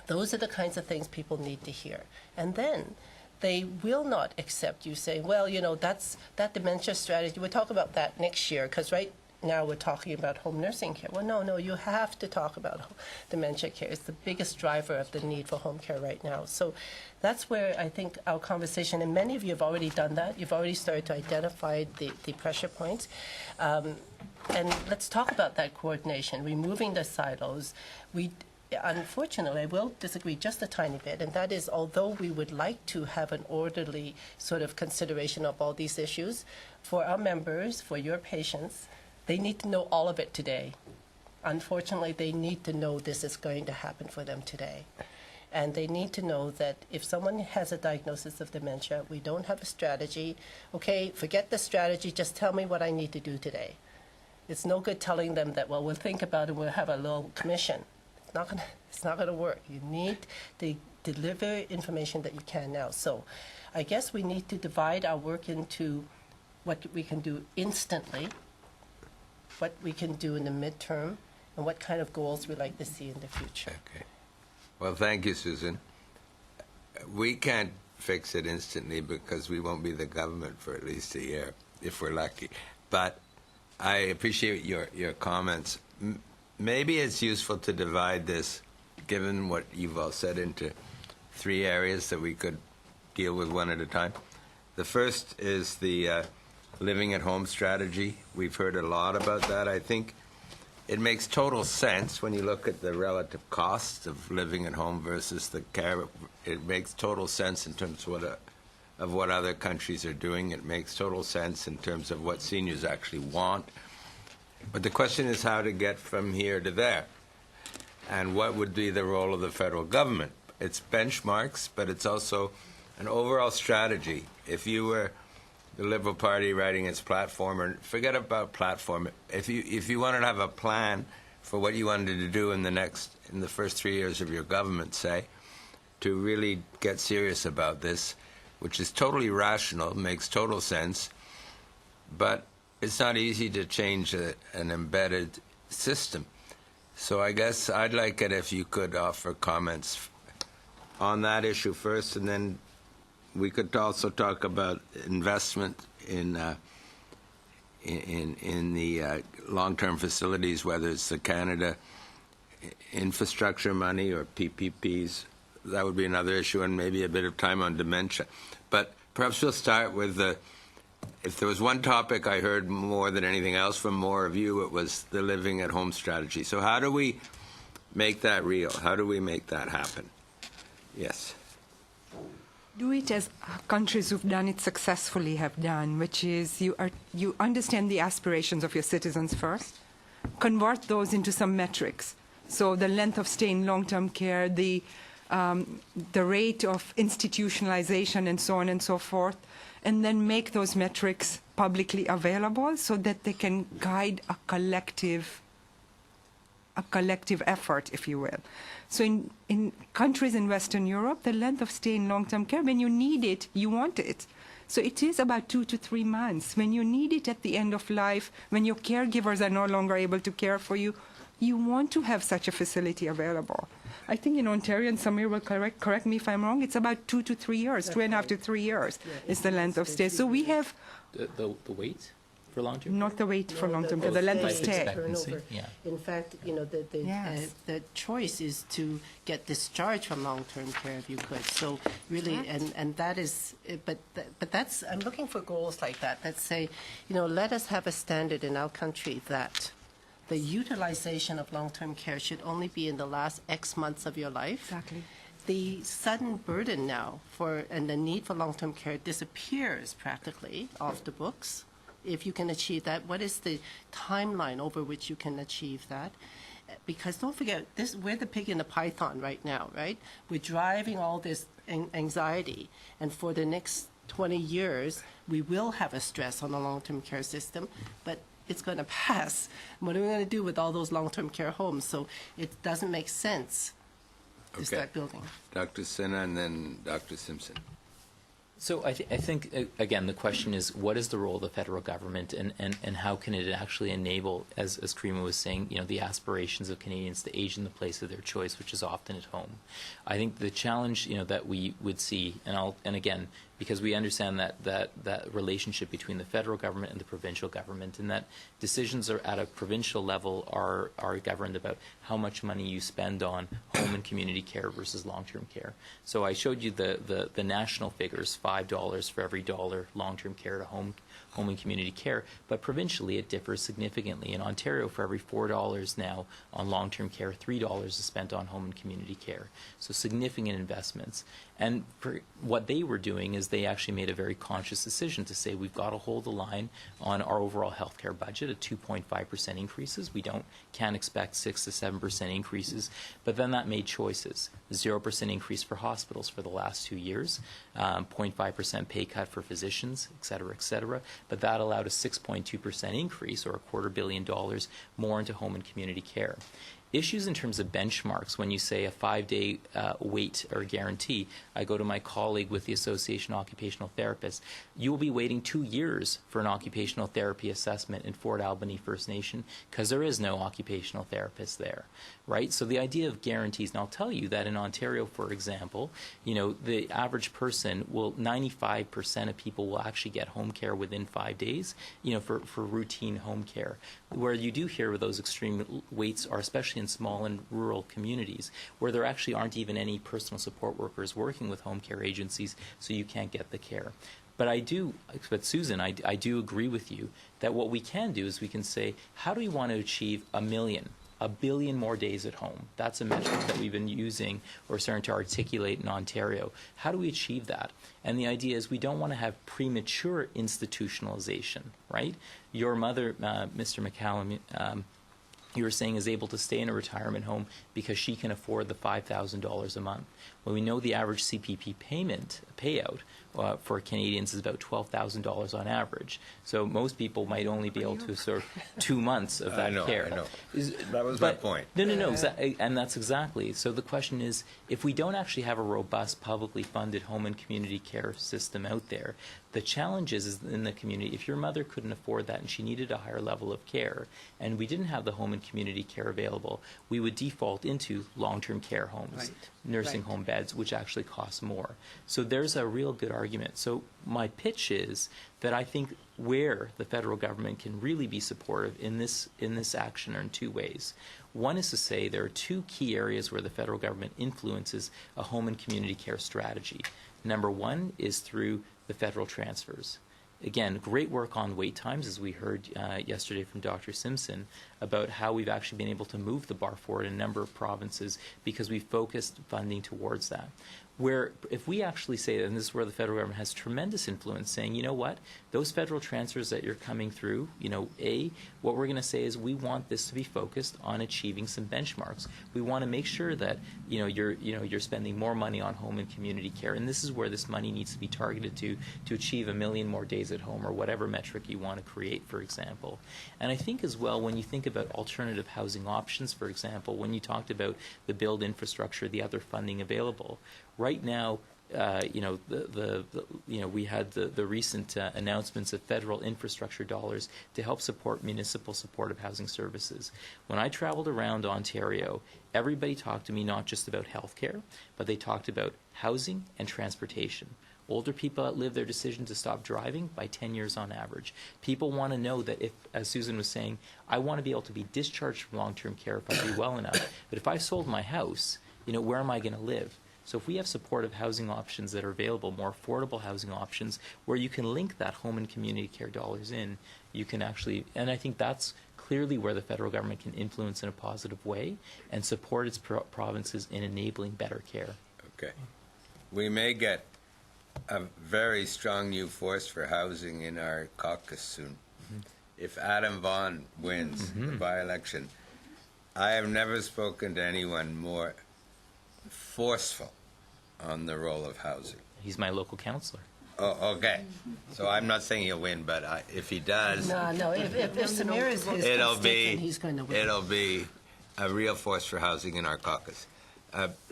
Those are the kinds of things people need to hear. And then they will not accept you saying, well, that's that dementia strategy. We'll talk about that next year, because right now we're talking about home nursing care. Well, no, you have to talk about dementia care. It's the biggest driver of the need for home care right now. So that's where I think our conversation, and many of you have already done that. You've already started to identify the pressure points. And let's talk about that coordination, removing the silos. Unfortunately, I will disagree just a tiny bit, and that is, although we would like to have an orderly sort of consideration of all these issues, for our members, for your patients, they need to know all of it today. Unfortunately, they need to know this is going to happen for them today. And they need to know that if someone has a diagnosis of dementia, we don't have a strategy. Okay, forget the strategy, just tell me what I need to do today. It's no good telling them that, well, we'll think about it, we'll have a little commission. It's not gonna work. You need to deliver information that you can now. So I guess we need to divide our work into what we can do instantly, what we can do in the midterm, and what kind of goals we'd like to see in the future. Okay. Well, thank you, Susan. We can't fix it instantly because we won't be the government for at least a year, if we're lucky. But I appreciate your comments. Maybe it's useful to divide this, given what you've all said, into 3 areas that we could deal with one at a time. The first is the living at home strategy. We've heard a lot about that. I think it makes total sense when you look at the relative costs of living at home versus the care. It makes total sense in terms of what other countries are doing. It makes total sense in terms of what seniors actually want. But the question is how to get from here to there, and what would be the role of the federal government. It's benchmarks, but it's also an overall strategy. If you were the Liberal Party writing its platform, or forget about platform, if you wanted to have a plan for what you wanted to do in the first 3 years of your government, say, to really get serious about this, which is totally rational, makes total sense, but it's not easy to change an embedded system. So I guess I'd like it if you could offer comments on that issue first, and then we could also talk about investment in the long-term facilities, whether it's the Canada infrastructure money or PPPs. That would be another issue, and maybe a bit of time on dementia. But perhaps we'll start with if there was one topic I heard more than anything else from more of you, it was the living at home strategy. So how do we make that real? How do we make that happen? Yes. Do it as countries who've done it successfully have done, which is you understand the aspirations of your citizens first, convert those into some metrics. So the length of stay in long-term care, the rate of institutionalization, and so on and so forth, and then make those metrics publicly available so that they can guide a collective effort, if you will. So in countries in Western Europe, the length of stay in long-term care, when you need it, you want it. So it is about 2 to 3 months. When you need it at the end of life, when your caregivers are no longer able to care for you, you want to have such a facility available. I think in Ontario, and Samir will correct me if I'm wrong, it's about 2 to 3 years, 2.5 to 3 years is the length of stay. So we have... The wait for long-term? Not the wait for long-term care, the length of stay. Yeah. In fact, the choice is to get discharged from long-term care if you could. So really, and that is, but that's, I'm looking for goals like that that say, let us have a standard in our country that the utilization of long-term care should only be in the last X months of your life. Exactly. The sudden burden now and the need for long-term care disappears practically off the books. If you can achieve that, what is the timeline over which you can achieve that? Because don't forget, we're the pig in the python right now, right? We're driving all this anxiety, and for the next 20 years, we will have a stress on the long-term care system, but it's going to pass. What are we going to do with all those long-term care homes? So it doesn't make sense to start building. Dr. Sinha and then Dr. Simpson. So I think, again, the question is, what is the role of the federal government, and how can it actually enable, as Karima was saying, the aspirations of Canadians to age in the place of their choice, which is often at home. I think the challenge, that we would see, and again, because we understand that relationship between the federal government and the provincial government, and that decisions are at a provincial level are governed about how much money you spend on home and community care versus long-term care. So I showed you the national figures, $5 for every dollar long-term care to home and community care, but provincially it differs significantly. In Ontario, for every $4 now on long-term care, $3 is spent on home and community care. So significant investments. And for what they were doing is they actually made a very conscious decision to say we've got to hold the line on our overall healthcare budget at 2.5% increases. We can't expect 6 to 7% increases. But then that made choices. 0% increase for hospitals for the last 2 years, 0.5% pay cut for physicians, et cetera, et cetera. But that allowed a 6.2% increase, or $250 million more into home and community care. Issues in terms of benchmarks, when you say a 5-day wait or guarantee, I go to my colleague with the Association of Occupational Therapists, you will be waiting 2 years for an occupational therapy assessment in Fort Albany First Nation because there is no occupational therapist there, right? So the idea of guarantees, and I'll tell you that in Ontario, for example, the average person 95% of people will actually get home care within 5 days, for routine home care. Where you do hear those extreme waits are especially in small and rural communities where there actually aren't even any personal support workers working with home care agencies, so you can't get the care. But Susan, I do agree with you that what we can do is we can say, how do we want to achieve 1 billion more days at home? That's a metric that we've been using or starting to articulate in Ontario. How do we achieve that? And the idea is we don't want to have premature institutionalization, right? Your mother, Mr. McCallum, you were saying is able to stay in a retirement home because she can afford the $5,000 a month. Well, we know the average CPP payout for Canadians is about $12,000 on average. So most people might only be able to serve 2 months of that care. I know. That was my point. No, and that's exactly. So the question is, if we don't actually have a robust, publicly funded home and community care system out there, the challenge is in the community, if your mother couldn't afford that and she needed a higher level of care, and we didn't have the home and community care available, we would default into long-term care homes, nursing home beds, which actually cost more. So there's a real good argument. So my pitch is that I think where the federal government can really be supportive in this action are in 2 ways. One is to say there are 2 key areas where the federal government influences a home and community care strategy. Number 1 is through the federal transfers. Again, great work on wait times, as we heard yesterday from Dr. Simpson, about how we've actually been able to move the bar forward in a number of provinces because we focused funding towards that. Where if we actually say that, and this is where the federal government has tremendous influence, saying, you know what, those federal transfers that you're coming through, what we're going to say is we want this to be focused on achieving some benchmarks. We want to make sure that you're spending more money on home and community care, and this is where this money needs to be targeted to achieve 1 million more days at home, or whatever metric you want to create, for example. And I think as well, when you think about alternative housing options, for example, when you talked about the build infrastructure, the other funding available. Right now, we had the recent announcements of federal infrastructure dollars to help support municipal supportive housing services. When I traveled around Ontario, everybody talked to me not just about health care, but they talked about housing and transportation. Older people outlive their decision to stop driving by 10 years on average. People want to know that if, as Susan was saying, I want to be able to be discharged from long-term care if I do well enough. But if I sold my house, where am I going to live? So if we have supportive housing options that are available, more affordable housing options, where you can link that home and community care dollars in, you can actually, and I think that's clearly where the federal government can influence in a positive way and support its provinces in enabling better care. Okay. We may get a very strong new force for housing in our caucus soon. If Adam Vaughan wins the by-election, I have never spoken to anyone more forceful on the role of housing. He's my local councillor. Oh, okay. So I'm not saying he'll win, but if he does, No, if Samir is his it'll constituent, be he's going to win. it'll be a real force for housing in our caucus.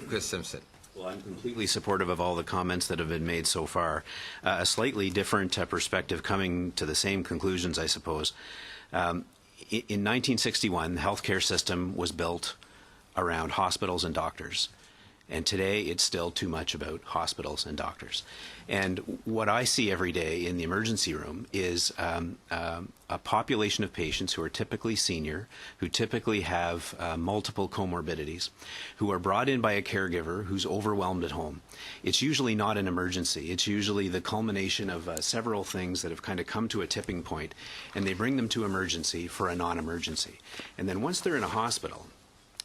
Chris Simpson. Well, I'm completely supportive of all the comments that have been made so far. A slightly different perspective coming to the same conclusions, I suppose. In 1961, the healthcare system was built around hospitals and doctors. And today, it's still too much about hospitals and doctors. And what I see every day in the emergency room is a population of patients who are typically senior, who typically have multiple comorbidities, who are brought in by a caregiver who's overwhelmed at home. It's usually not an emergency. It's usually the culmination of several things that have kind of come to a tipping point, and they bring them to emergency for a non-emergency. And then once they're in a hospital,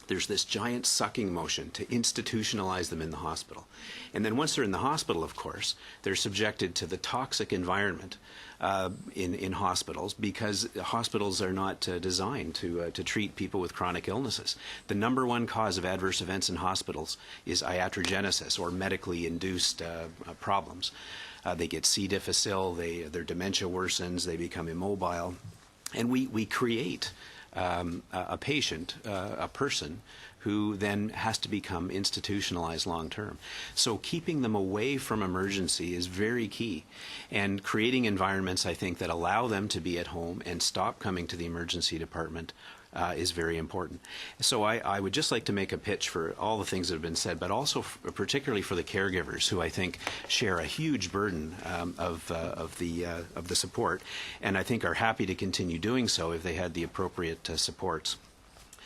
there's this giant sucking motion to institutionalize them in the hospital. And then once they're in the hospital, of course, they're subjected to the toxic environment in hospitals, because hospitals are not designed to treat people with chronic illnesses. The number one cause of adverse events in hospitals is iatrogenesis, or medically induced problems. They get C. difficile, their dementia worsens, they become immobile. And we create a patient, a person, who then has to become institutionalized long term. So keeping them away from emergency is very key. And creating environments, I think, that allow them to be at home and stop coming to the emergency department is very important. So I would just like to make a pitch for all the things that have been said, but also particularly for the caregivers, who I think share a huge burden of the support, and I think are happy to continue doing so if they had the appropriate supports.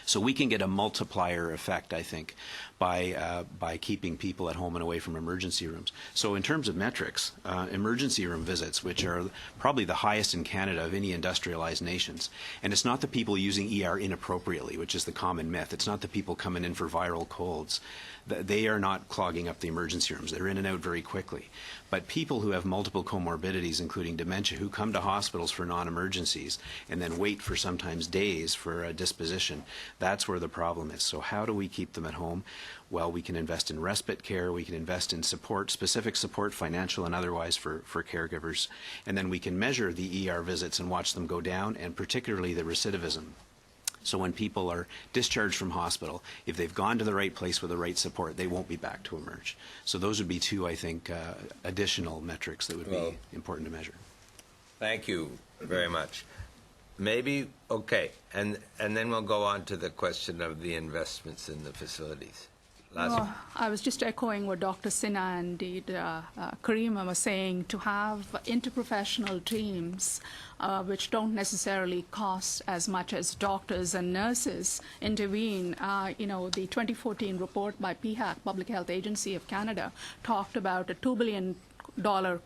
So we can get a multiplier effect, I think, by keeping people at home and away from emergency rooms. So in terms of metrics, emergency room visits, which are probably the highest in Canada of any industrialized nations, and it's not the people using ER inappropriately, which is the common myth. It's not the people coming in for viral colds. They are not clogging up the emergency rooms. They're in and out very quickly. But people who have multiple comorbidities, including dementia, who come to hospitals for non-emergencies and then wait for sometimes days for a disposition, that's where the problem is. So how do we keep them at home? Well, we can invest in respite care, we can invest in support, specific support, financial and otherwise, for caregivers, and then we can measure the ER visits and watch them go down, and particularly the recidivism. So when people are discharged from hospital, if they've gone to the right place with the right support, they won't be back to emerge. So those would be two, I think, additional metrics that would be important to measure. Thank you very much. Maybe, okay, and then we'll go on to the question of the investments in the facilities. Well, I was just echoing what Dr. Sinha and indeed Karima was saying, to have interprofessional teams which don't necessarily cost as much as doctors and nurses intervene. The 2014 report by PHAC, Public Health Agency of Canada, talked about a $2 billion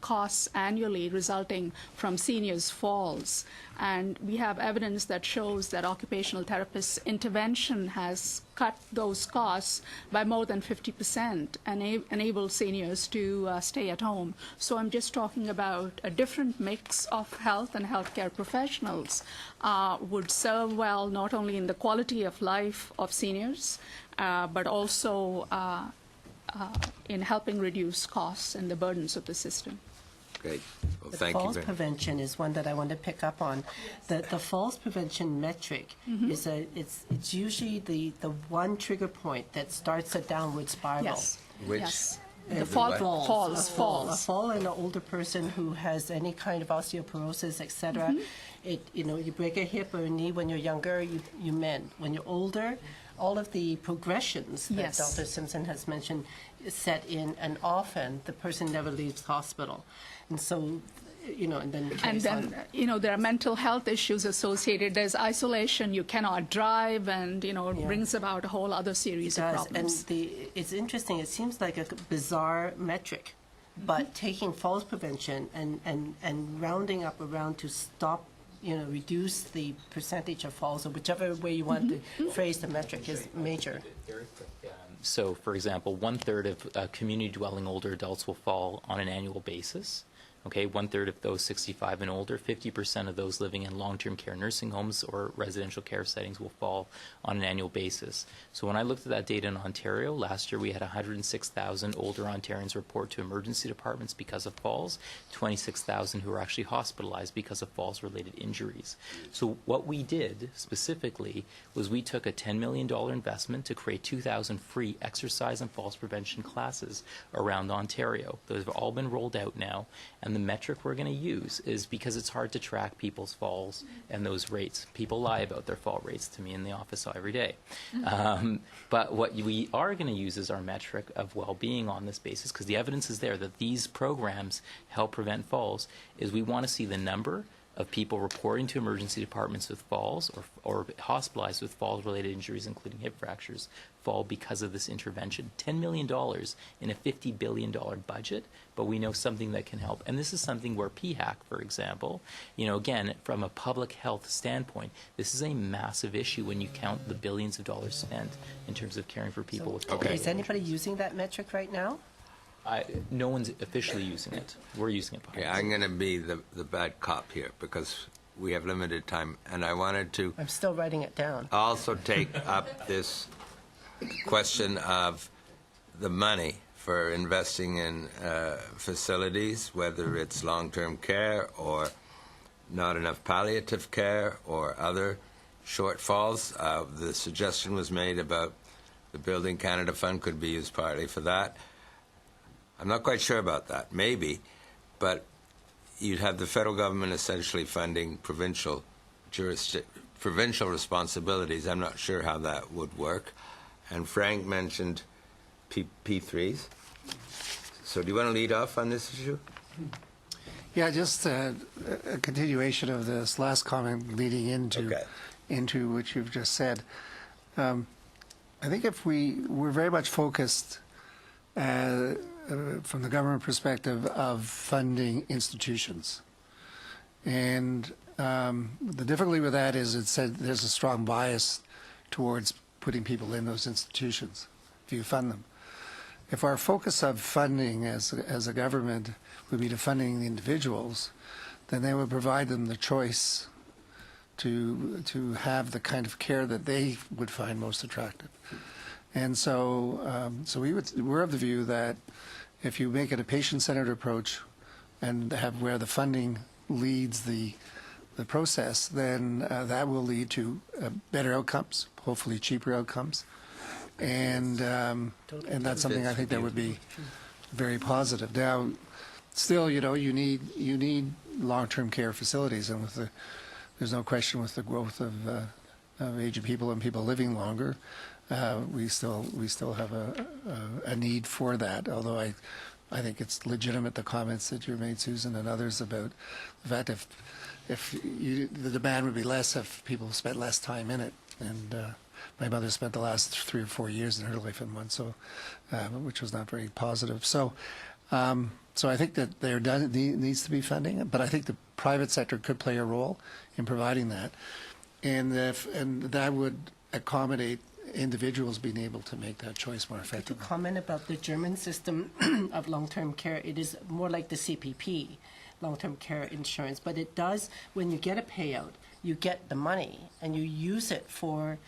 costs annually resulting from seniors' falls. And we have evidence that shows that occupational therapists' intervention has cut those costs by more than 50% and enable seniors to stay at home. So I'm just talking about a different mix of health and healthcare professionals would serve well not only in the quality of life of seniors, but also in helping reduce costs and the burdens of the system. Great. Well, But thank you. falls prevention is one that I want to pick up on. The falls prevention metric is it's usually the one trigger point that starts a downward spiral. Yes. Which Yes. is The what? falls. A fall in an older person who has any kind of osteoporosis, etc. You break a hip or a knee when you're younger, you mend. When you're older, all of the progressions that Yes. Dr. Simpson has mentioned set in, and often the person never leaves hospital. And so, and then it carries on. there are mental health issues associated. There's isolation. You cannot drive, and it brings about a whole other series of problems. And it's interesting. It seems like a bizarre metric, but taking falls prevention and rounding up around to stop, reduce the percentage of falls, or whichever way you want to phrase the metric, is major. Very quick. So, for example, 1/3 of community-dwelling older adults will fall on an annual basis. Okay, 1/3 of those 65 and older, 50% of those living in long-term care nursing homes or residential care settings will fall on an annual basis. So when I looked at that data in Ontario, last year we had 106,000 older Ontarians report to emergency departments because of falls, 26,000 who were actually hospitalized because of falls-related injuries. So what we did specifically was we took a $10 million investment to create 2,000 free exercise and falls prevention classes around Ontario. Those have all been rolled out now, and the metric we're going to use is, because it's hard to track people's falls and those rates. People lie about their fall rates to me in the office every day. But what we are going to use is our metric of well-being on this basis, because the evidence is there that these programs help prevent falls, is we want to see the number of people reporting to emergency departments with falls or hospitalized with falls-related injuries, including hip fractures, fall because of this intervention. $10 million in a $50 billion budget, but we know something that can help. And this is something where PHAC, for example, again, from a public health standpoint, this is a massive issue when you count the billions of dollars spent in terms of caring for people with falls. Is anybody using that metric right now? No one's officially using it. We're using it. Okay, I'm going to be the bad cop here because we have limited time, and I wanted to I'm still writing it down. also take up this question of the money for investing in facilities, whether it's long-term care or not enough palliative care or other shortfalls. The suggestion was made about the Building Canada Fund could be used partly for that. I'm not quite sure about that. Maybe, but you'd have the federal government essentially funding provincial responsibilities. I'm not sure how that would work. And Frank mentioned P3s. So do you want to lead off on this issue? Yeah, just a continuation of this last comment leading into what you've just said. I think if we're very much focused from the government perspective of funding institutions. And the difficulty with that is it said there's a strong bias towards putting people in those institutions if you fund them. If our focus of funding as a government would be to funding the individuals, then they would provide them the choice to have the kind of care that they would find most attractive. And so, we're of the view that if you make it a patient-centered approach and have where the funding leads the process, then that will lead to better outcomes, hopefully cheaper outcomes, and that's something I think that would be very positive. Now, still, you need long-term care facilities, and there's no question with the growth of aging people and people living longer. We still have a need for that, although I think it's legitimate, the comments that you made, Susan, and others about the fact if the demand would be less if people spent less time in it. And my mother spent the last 3 or 4 years in her life in one, so which was not very positive. So I think that there needs to be funding, but I think the private sector could play a role in providing that, and that would accommodate individuals being able to make that choice more effectively. To comment about the German system of long-term care, it is more like the CPP, long-term care insurance, but it does, when you get a payout, you get the money and you use it for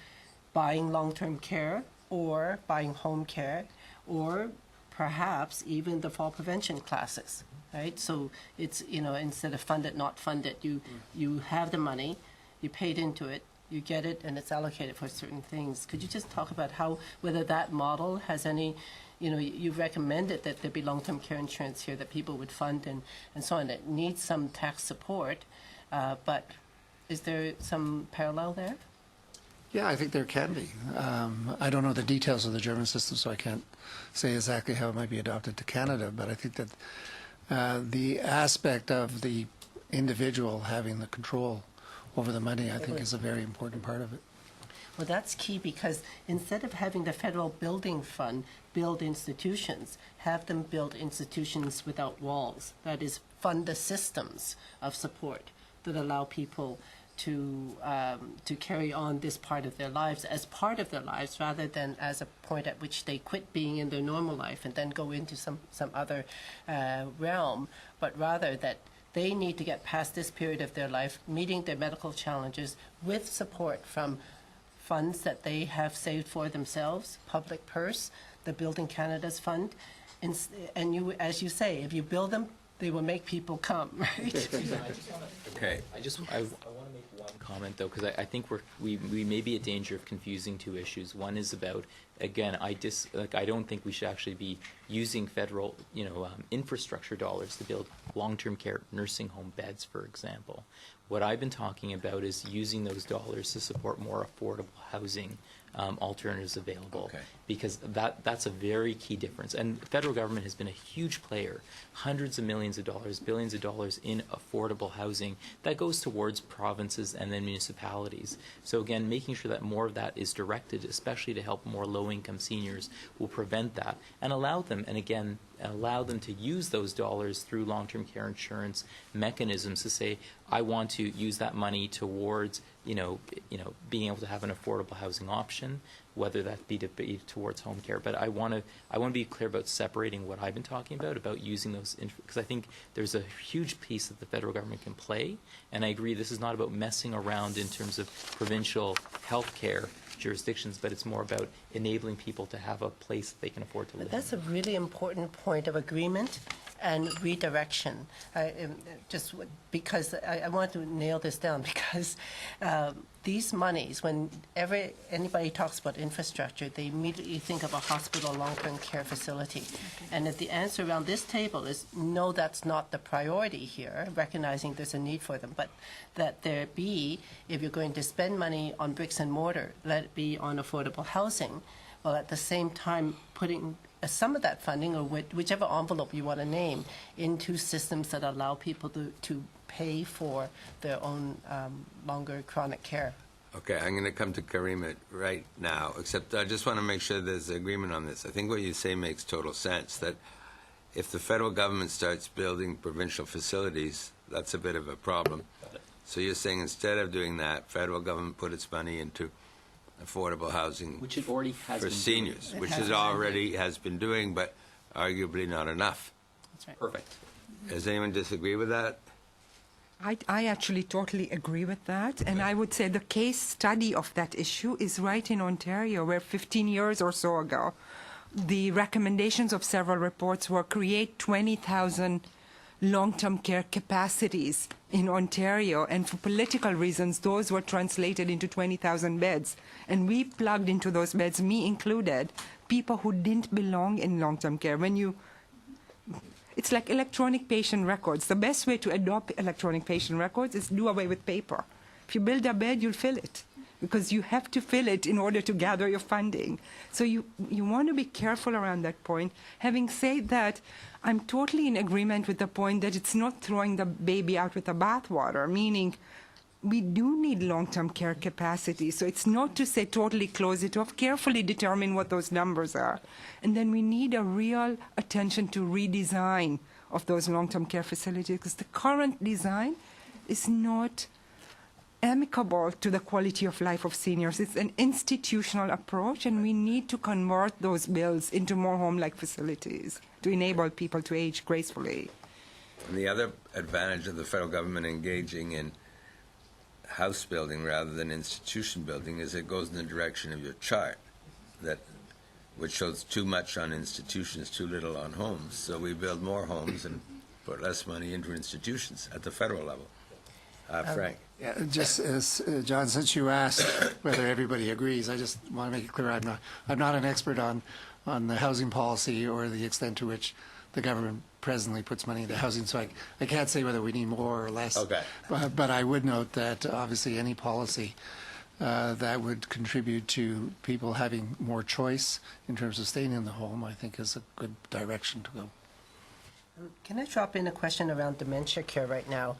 buying long-term care or buying home care or perhaps even the fall prevention classes, right? So it's, instead of fund it, not fund it, you have the money, you paid into it, you get it, and it's allocated for certain things. Could you just talk about whether that model has any, you've recommended that there be long-term care insurance here that people would fund and so on. It needs some tax support, but is there some parallel there? Yeah, I think there can be. I don't know the details of the German system, so I can't say exactly how it might be adopted to Canada, but I think that the aspect of the individual having the control over the money, I think, is a very important part of it. Well, that's key, because instead of having the federal building fund build institutions, have them build institutions without walls. That is, fund the systems of support that allow people to carry on this part of their lives as part of their lives, rather than as a point at which they quit being in their normal life and then go into some other realm, but rather that they need to get past this period of their life, meeting their medical challenges with support from funds that they have saved for themselves, public purse, the Building Canada's fund. And you, as you say, if you build them, they will make people come, right? Okay. I want to make one comment though, because I think we may be at danger of confusing two issues. One is about, again, I don't think we should actually be using federal infrastructure dollars to build long-term care nursing home beds, for example. What I've been talking about is using those dollars to support more affordable housing alternatives available. Okay. Because that's a very key difference. And the federal government has been a huge player, hundreds of millions of dollars, billions of dollars in affordable housing that goes towards provinces and then municipalities. So again, making sure that more of that is directed, especially to help more low-income seniors, will prevent that and allow them, to use those dollars through long-term care insurance mechanisms to say, I want to use that money towards being able to have an affordable housing option, whether that be towards home care. But I want to be clear about separating what I've been talking about using those, because I think there's a huge piece that the federal government can play, and I agree this is not about messing around in terms of provincial health care jurisdictions, but it's more about enabling people to have a place that they can afford to live. That's a really important point of agreement and redirection. Just because I want to nail this down, because these monies, whenever anybody talks about infrastructure, they immediately think of a hospital, long-term care facility. And if the answer around this table is no, that's not the priority here, recognizing there's a need for them, but that there be, if you're going to spend money on bricks and mortar, let it be on affordable housing, while at the same time putting some of that funding, or whichever envelope you want to name, into systems that allow people to pay for their own longer chronic care. Okay, I'm going to come to Karima right now, except I just want to make sure there's agreement on this. I think what you say makes total sense, that if the federal government starts building provincial facilities, that's a bit of a problem. So you're saying instead of doing that, federal government put its money into affordable housing, which it already has for been seniors, doing. which it already has been doing, but arguably not enough. That's right. Perfect. Does anyone disagree with that? I actually totally agree with that. And I would say the case study of that issue is right in Ontario, where 15 years or so ago, the recommendations of several reports were create 20,000 long-term care capacities in Ontario, and for political reasons, those were translated into 20,000 beds. And we plugged into those beds, me included, people who didn't belong in long-term care. It's like electronic patient records. The best way to adopt electronic patient records is do away with paper. If you build a bed, you'll fill it, because you have to fill it in order to gather your funding. So you want to be careful around that point. Having said that, I'm totally in agreement with the point that it's not throwing the baby out with the bathwater, meaning we do need long-term care capacity. So it's not to say totally close it off, carefully determine what those numbers are. And then we need a real attention to redesign of those long-term care facilities, because the current design is not amicable to the quality of life of seniors. It's an institutional approach, and we need to convert those builds into more home-like facilities to enable people to age gracefully. And the other advantage of the federal government engaging in house building rather than institution building is it goes in the direction of your chart, which shows too much on institutions, too little on homes. So we build more homes and put less money into institutions at the federal level. Frank. Yeah, just as John, since you asked whether everybody agrees, I just want to make it clear I'm not an expert on the housing policy or the extent to which the government presently puts money into housing, so I can't say whether we need more or less. Okay. But I would note that obviously any policy that would contribute to people having more choice in terms of staying in the home, I think is a good direction to go. Can I drop in a question around dementia care right now?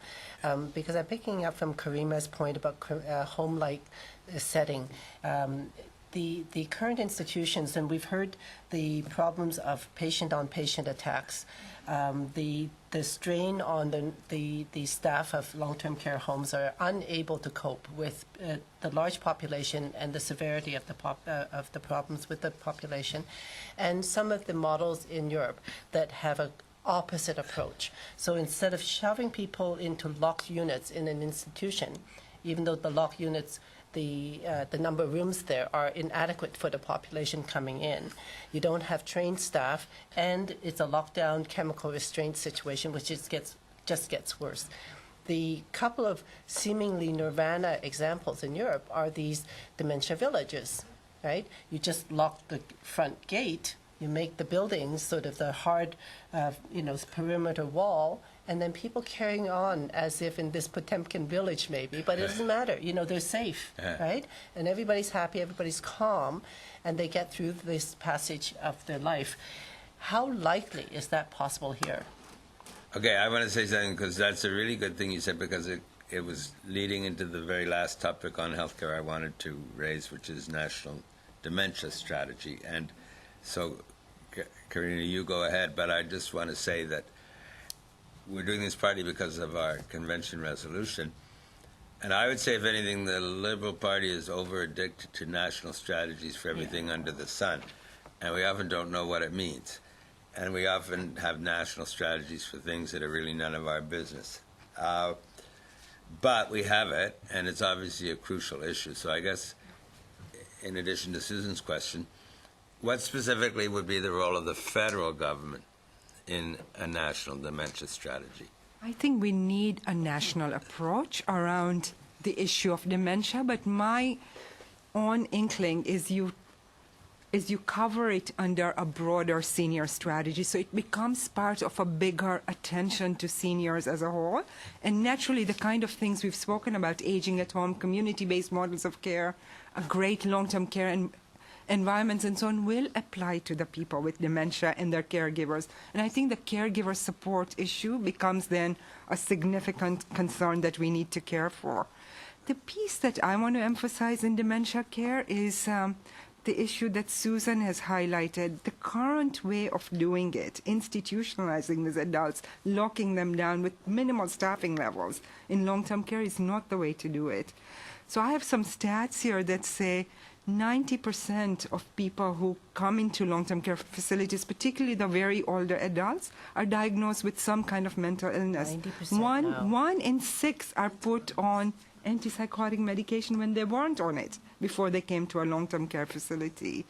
Because I'm picking up from Karima's point about home-like setting. the current institutions, and we've heard the problems of patient-on-patient attacks, the strain on the staff of long-term care homes are unable to cope with the large population and the severity of the problems with the population, and some of the models in Europe that have a opposite approach. So instead of shoving people into locked units in an institution, even though the locked units, the number of rooms there are inadequate for the population coming in, you don't have trained staff, and it's a lockdown chemical restraint situation, which just gets worse. The couple of seemingly nirvana examples in Europe are these dementia villages, right? You just lock the front gate, you make the buildings sort of the hard, perimeter wall, and then people carrying on as if in this Potemkin village maybe, but it doesn't matter. They're safe, right? And everybody's happy, everybody's calm, and they get through this passage of their life. How likely is that possible here? Okay, I want to say something because that's a really good thing you said, because it was leading into the very last topic on healthcare I wanted to raise, which is national dementia strategy. And so, Karina, you go ahead, but I just want to say that we're doing this partly because of our convention resolution. And I would say, if anything, the Liberal Party is over-addicted to national strategies for everything under the sun. And we often don't know what it means. And we often have national strategies for things that are really none of our business. But we have it, and it's obviously a crucial issue. So I guess, in addition to Susan's question, what specifically would be the role of the federal government in a national dementia strategy? I think we need a national approach around the issue of dementia, but my own inkling is you cover it under a broader senior strategy, so it becomes part of a bigger attention to seniors as a whole. And naturally, the kind of things we've spoken about, aging at home, community-based models of care, a great long-term care and environments and so on, will apply to the people with dementia and their caregivers. And I think the caregiver support issue becomes then a significant concern that we need to care for. The piece that I want to emphasize in dementia care is the issue that Susan has highlighted. The current way of doing it, institutionalizing these adults, locking them down with minimal staffing levels in long-term care, is not the way to do it. So I have some stats here that say 90% of people who come into long-term care facilities, particularly the very older adults, are diagnosed with some kind of mental illness. 90%, One in 6 are put on antipsychotic medication when they weren't on it before they came to a long-term care facility.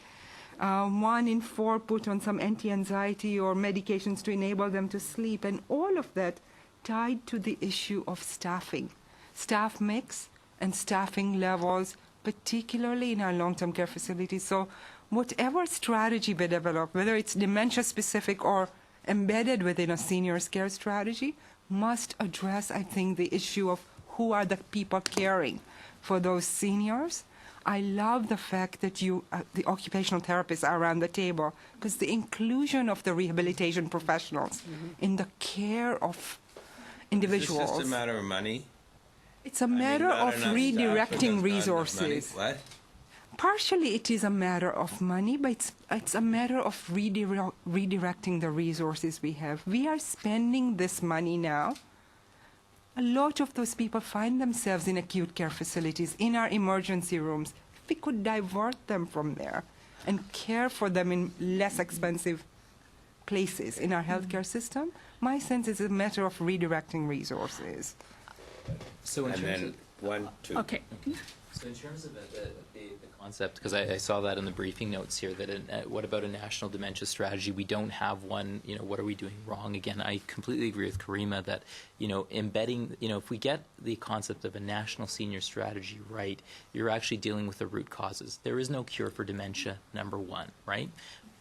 1 in 4 put on some anti-anxiety or medications to enable them to sleep, and all of that tied to the issue of staffing, staff mix and staffing levels, particularly in our long-term care facilities. So whatever strategy we develop, whether it's dementia-specific or embedded within a seniors care strategy, must address, I think, the issue of who are the people caring for those seniors. I love the fact that the occupational therapists are around the table, because the inclusion of the rehabilitation professionals in the care of individuals. Is this just a matter of money? It's a matter of redirecting resources. What? Partially it is a matter of money, but it's a matter of redirecting the resources we have. We are spending this money now. A lot of those people find themselves in acute care facilities, in our emergency rooms. If we could divert them from there and care for them in less expensive places in our healthcare system, my sense is a matter of redirecting resources. So in And terms then of, 1, 2. Okay. So in terms of the concept, because I saw that in the briefing notes here, that what about a national dementia strategy? We don't have one. What are we doing wrong? Again, I completely agree with Karima that, embedding, if we get the concept of a national senior strategy right, you're actually dealing with the root causes. There is no cure for dementia, number one, right?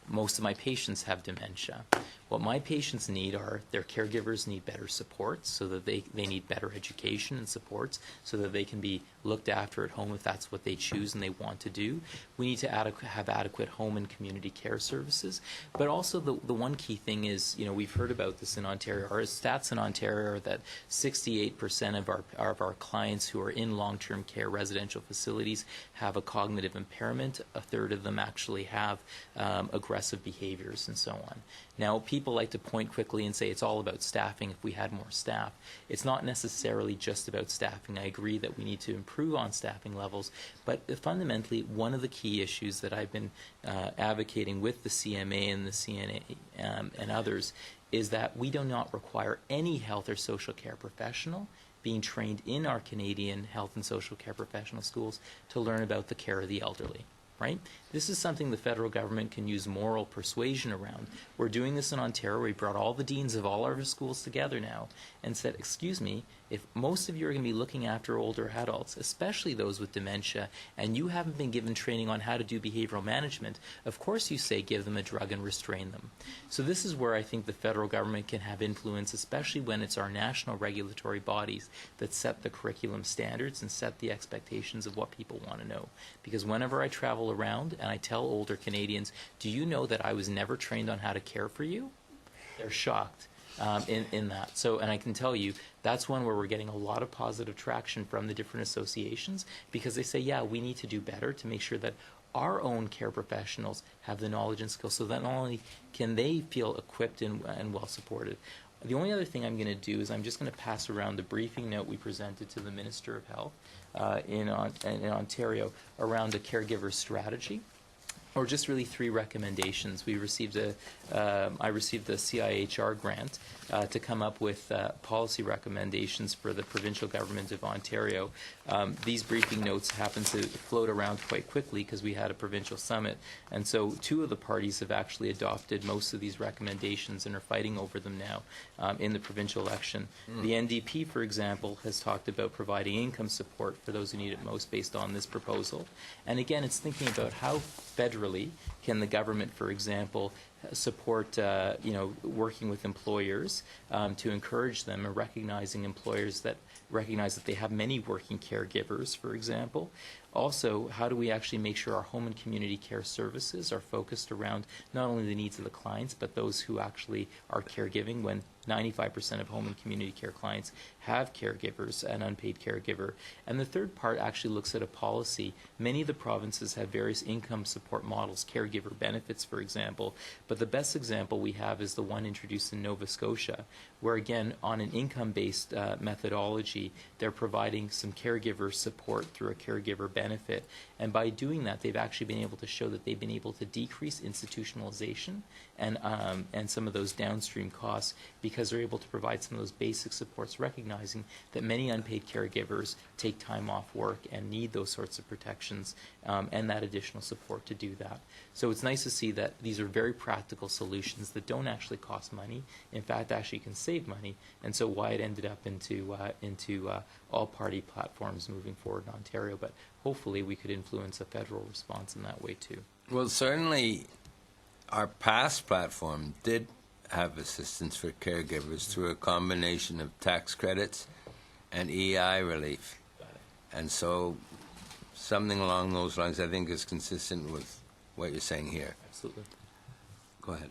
Most of my patients have dementia. What my patients need are their caregivers need better supports, so that they need better education and supports so that they can be looked after at home if that's what they choose and they want to do. We need to have adequate home and community care services. But also the one key thing is, we've heard about this in Ontario. Our stats in Ontario are that 68% of our clients who are in long-term care residential facilities have a cognitive impairment. A third of them actually have aggressive behaviors and so on. Now, people like to point quickly and say it's all about staffing if we had more staff. It's not necessarily just about staffing. I agree that we need to improve on staffing levels, but fundamentally, one of the key issues that I've been advocating with the CMA and the CNA and others is that we do not require any health or social care professional being trained in our Canadian health and social care professional schools to learn about the care of the elderly. Right? This is something the federal government can use moral persuasion around. We're doing this in Ontario. We brought all the deans of all our schools together now and said, excuse me, if most of you are going to be looking after older adults, especially those with dementia, and you haven't been given training on how to do behavioral management, of course you say give them a drug and restrain them. So this is where I think the federal government can have influence, especially when it's our national regulatory bodies that set the curriculum standards and set the expectations of what people want to know. Because whenever I travel around and I tell older Canadians, do you know that I was never trained on how to care for you? They're shocked in that. So, and I can tell you, that's one where we're getting a lot of positive traction from the different associations because they say, yeah, we need to do better to make sure that our own care professionals have the knowledge and skills so that not only can they feel equipped and well supported. The only other thing I'm going to do is I'm just going to pass around the briefing note we presented to the Minister of Health in Ontario around the caregiver strategy, or just really 3 recommendations. We received I received the CIHR grant to come up with policy recommendations for the provincial government of Ontario. These briefing notes happen to float around quite quickly because we had a provincial summit, and so 2 of the parties have actually adopted most of these recommendations and are fighting over them now in the provincial election. The NDP, for example, has talked about providing income support for those who need it most based on this proposal. And again, it's thinking about how federally can the government, for example, support working with employers to encourage them and recognizing employers that recognize that they have many working caregivers, for example. Also, how do we actually make sure our home and community care services are focused around not only the needs of the clients, but those who actually are caregiving, when 95% of home and community care clients have caregivers, an unpaid caregiver. And the third part actually looks at a policy. Many of the provinces have various income support models, caregiver benefits, for example, but the best example we have is the one introduced in Nova Scotia, where again, on an income-based methodology, they're providing some caregiver support through a caregiver benefit. And by doing that, they've actually been able to show that they've been able to decrease institutionalization and some of those downstream costs because they're able to provide some of those basic supports, recognizing that many unpaid caregivers take time off work and need those sorts of protections and that additional support to do that. So it's nice to see that these are very practical solutions that don't actually cost money. In fact, actually can save money. And so why it ended up into all-party platforms moving forward in Ontario. But hopefully we could influence a federal response in that way too. Well, certainly our past platform did have assistance for caregivers through a combination of tax credits and EI relief. And so something along those lines I think is consistent with what you're saying here. Absolutely. Go ahead.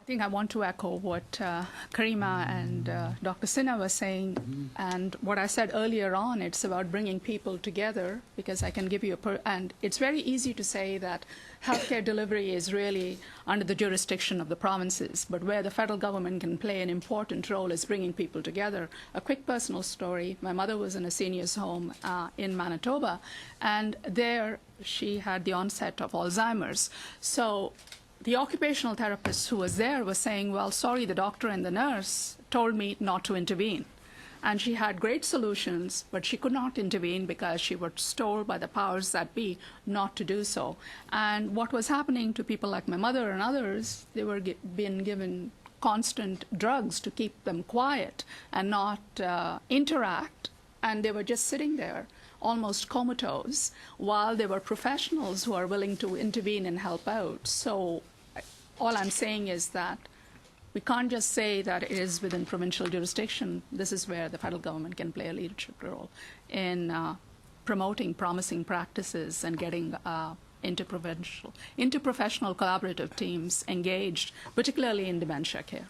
I think I want to echo what Karima and Dr. Sinha was saying, and what I said earlier on. It's about bringing people together, because I can give you and it's very easy to say that healthcare delivery is really under the jurisdiction of the provinces, but where the federal government can play an important role is bringing people together. A quick personal story: my mother was in a seniors home in Manitoba, and there she had the onset of Alzheimer's. So the occupational therapist who was there was saying, well, sorry, the doctor and the nurse told me not to intervene. And she had great solutions, but she could not intervene because she was told by the powers that be not to do so. And what was happening to people like my mother and others, they were being given constant drugs to keep them quiet and not interact. And they were just sitting there, almost comatose, while there were professionals who are willing to intervene and help out. So all I'm saying is that we can't just say that it is within provincial jurisdiction. This is where the federal government can play a leadership role in promoting promising practices and getting interprofessional collaborative teams engaged, particularly in dementia care.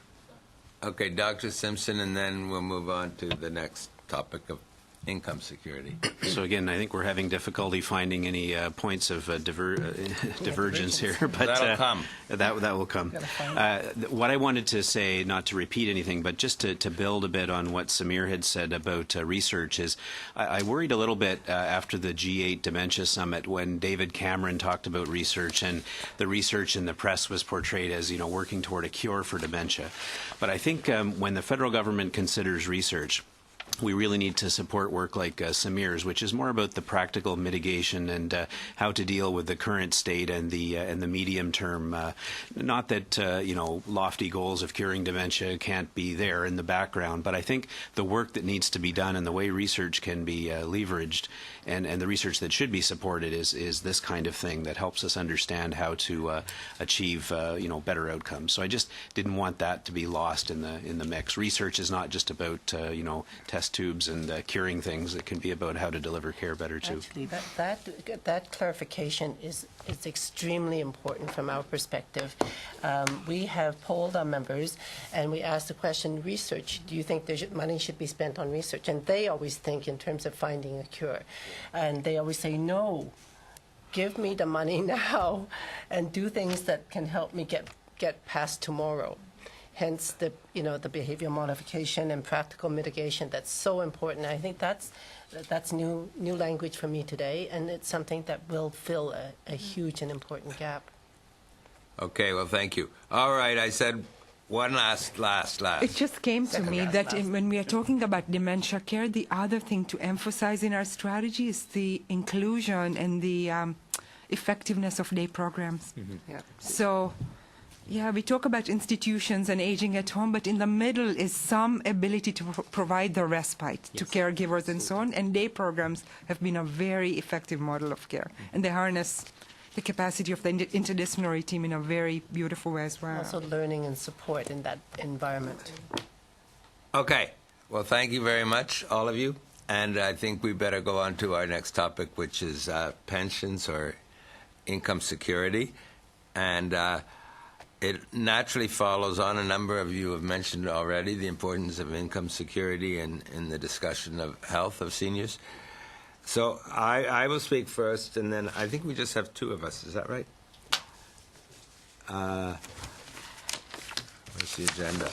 Okay, Dr. Simpson, and then we'll move on to the next topic of income security. So again, I think we're having difficulty finding any points of divergence here, but That'll come. That will come. What I wanted to say, not to repeat anything, but just to build a bit on what Samir had said about research, is I worried a little bit after the G8 Dementia Summit when David Cameron talked about research, and the research in the press was portrayed as, working toward a cure for dementia. But I think when the federal government considers research, we really need to support work like Samir's, which is more about the practical mitigation and how to deal with the current state and the medium term. Not that lofty goals of curing dementia can't be there in the background, but I think the work that needs to be done and the way research can be leveraged and the research that should be supported is this kind of thing that helps us understand how to achieve better outcomes. So I just didn't want that to be lost in the mix. Research is not just about test tubes and curing things. It can be about how to deliver care better too. Actually, that clarification is extremely important from our perspective. We have polled our members and we asked the question, research, do you think money should be spent on research? And they always think in terms of finding a cure. And they always say, no, give me the money now and do things that can help me get past tomorrow. Hence the behavior modification and practical mitigation that's so important. I think that's new language for me today, and it's something that will fill a huge and important gap. Okay, well, thank you. All right, I said one last. It just came to me that when we are talking about dementia care, the other thing to emphasize in our strategy is the inclusion and the effectiveness of day programs. Mm-hmm. Yeah. So, yeah, we talk about institutions and aging at home, but in the middle is some ability to provide the respite to caregivers and so on, and day programs have been a very effective model of care, and they harness the capacity of the interdisciplinary team in a very beautiful way as well. Also learning and support in that environment. Okay, well, thank you very much, all of you, and I think we better go on to our next topic, which is pensions or income security, and it naturally follows on. A number of you have mentioned already the importance of income security in the discussion of health of seniors. So I will speak first, and then I think we just have two of us. Is that right? Where's the agenda?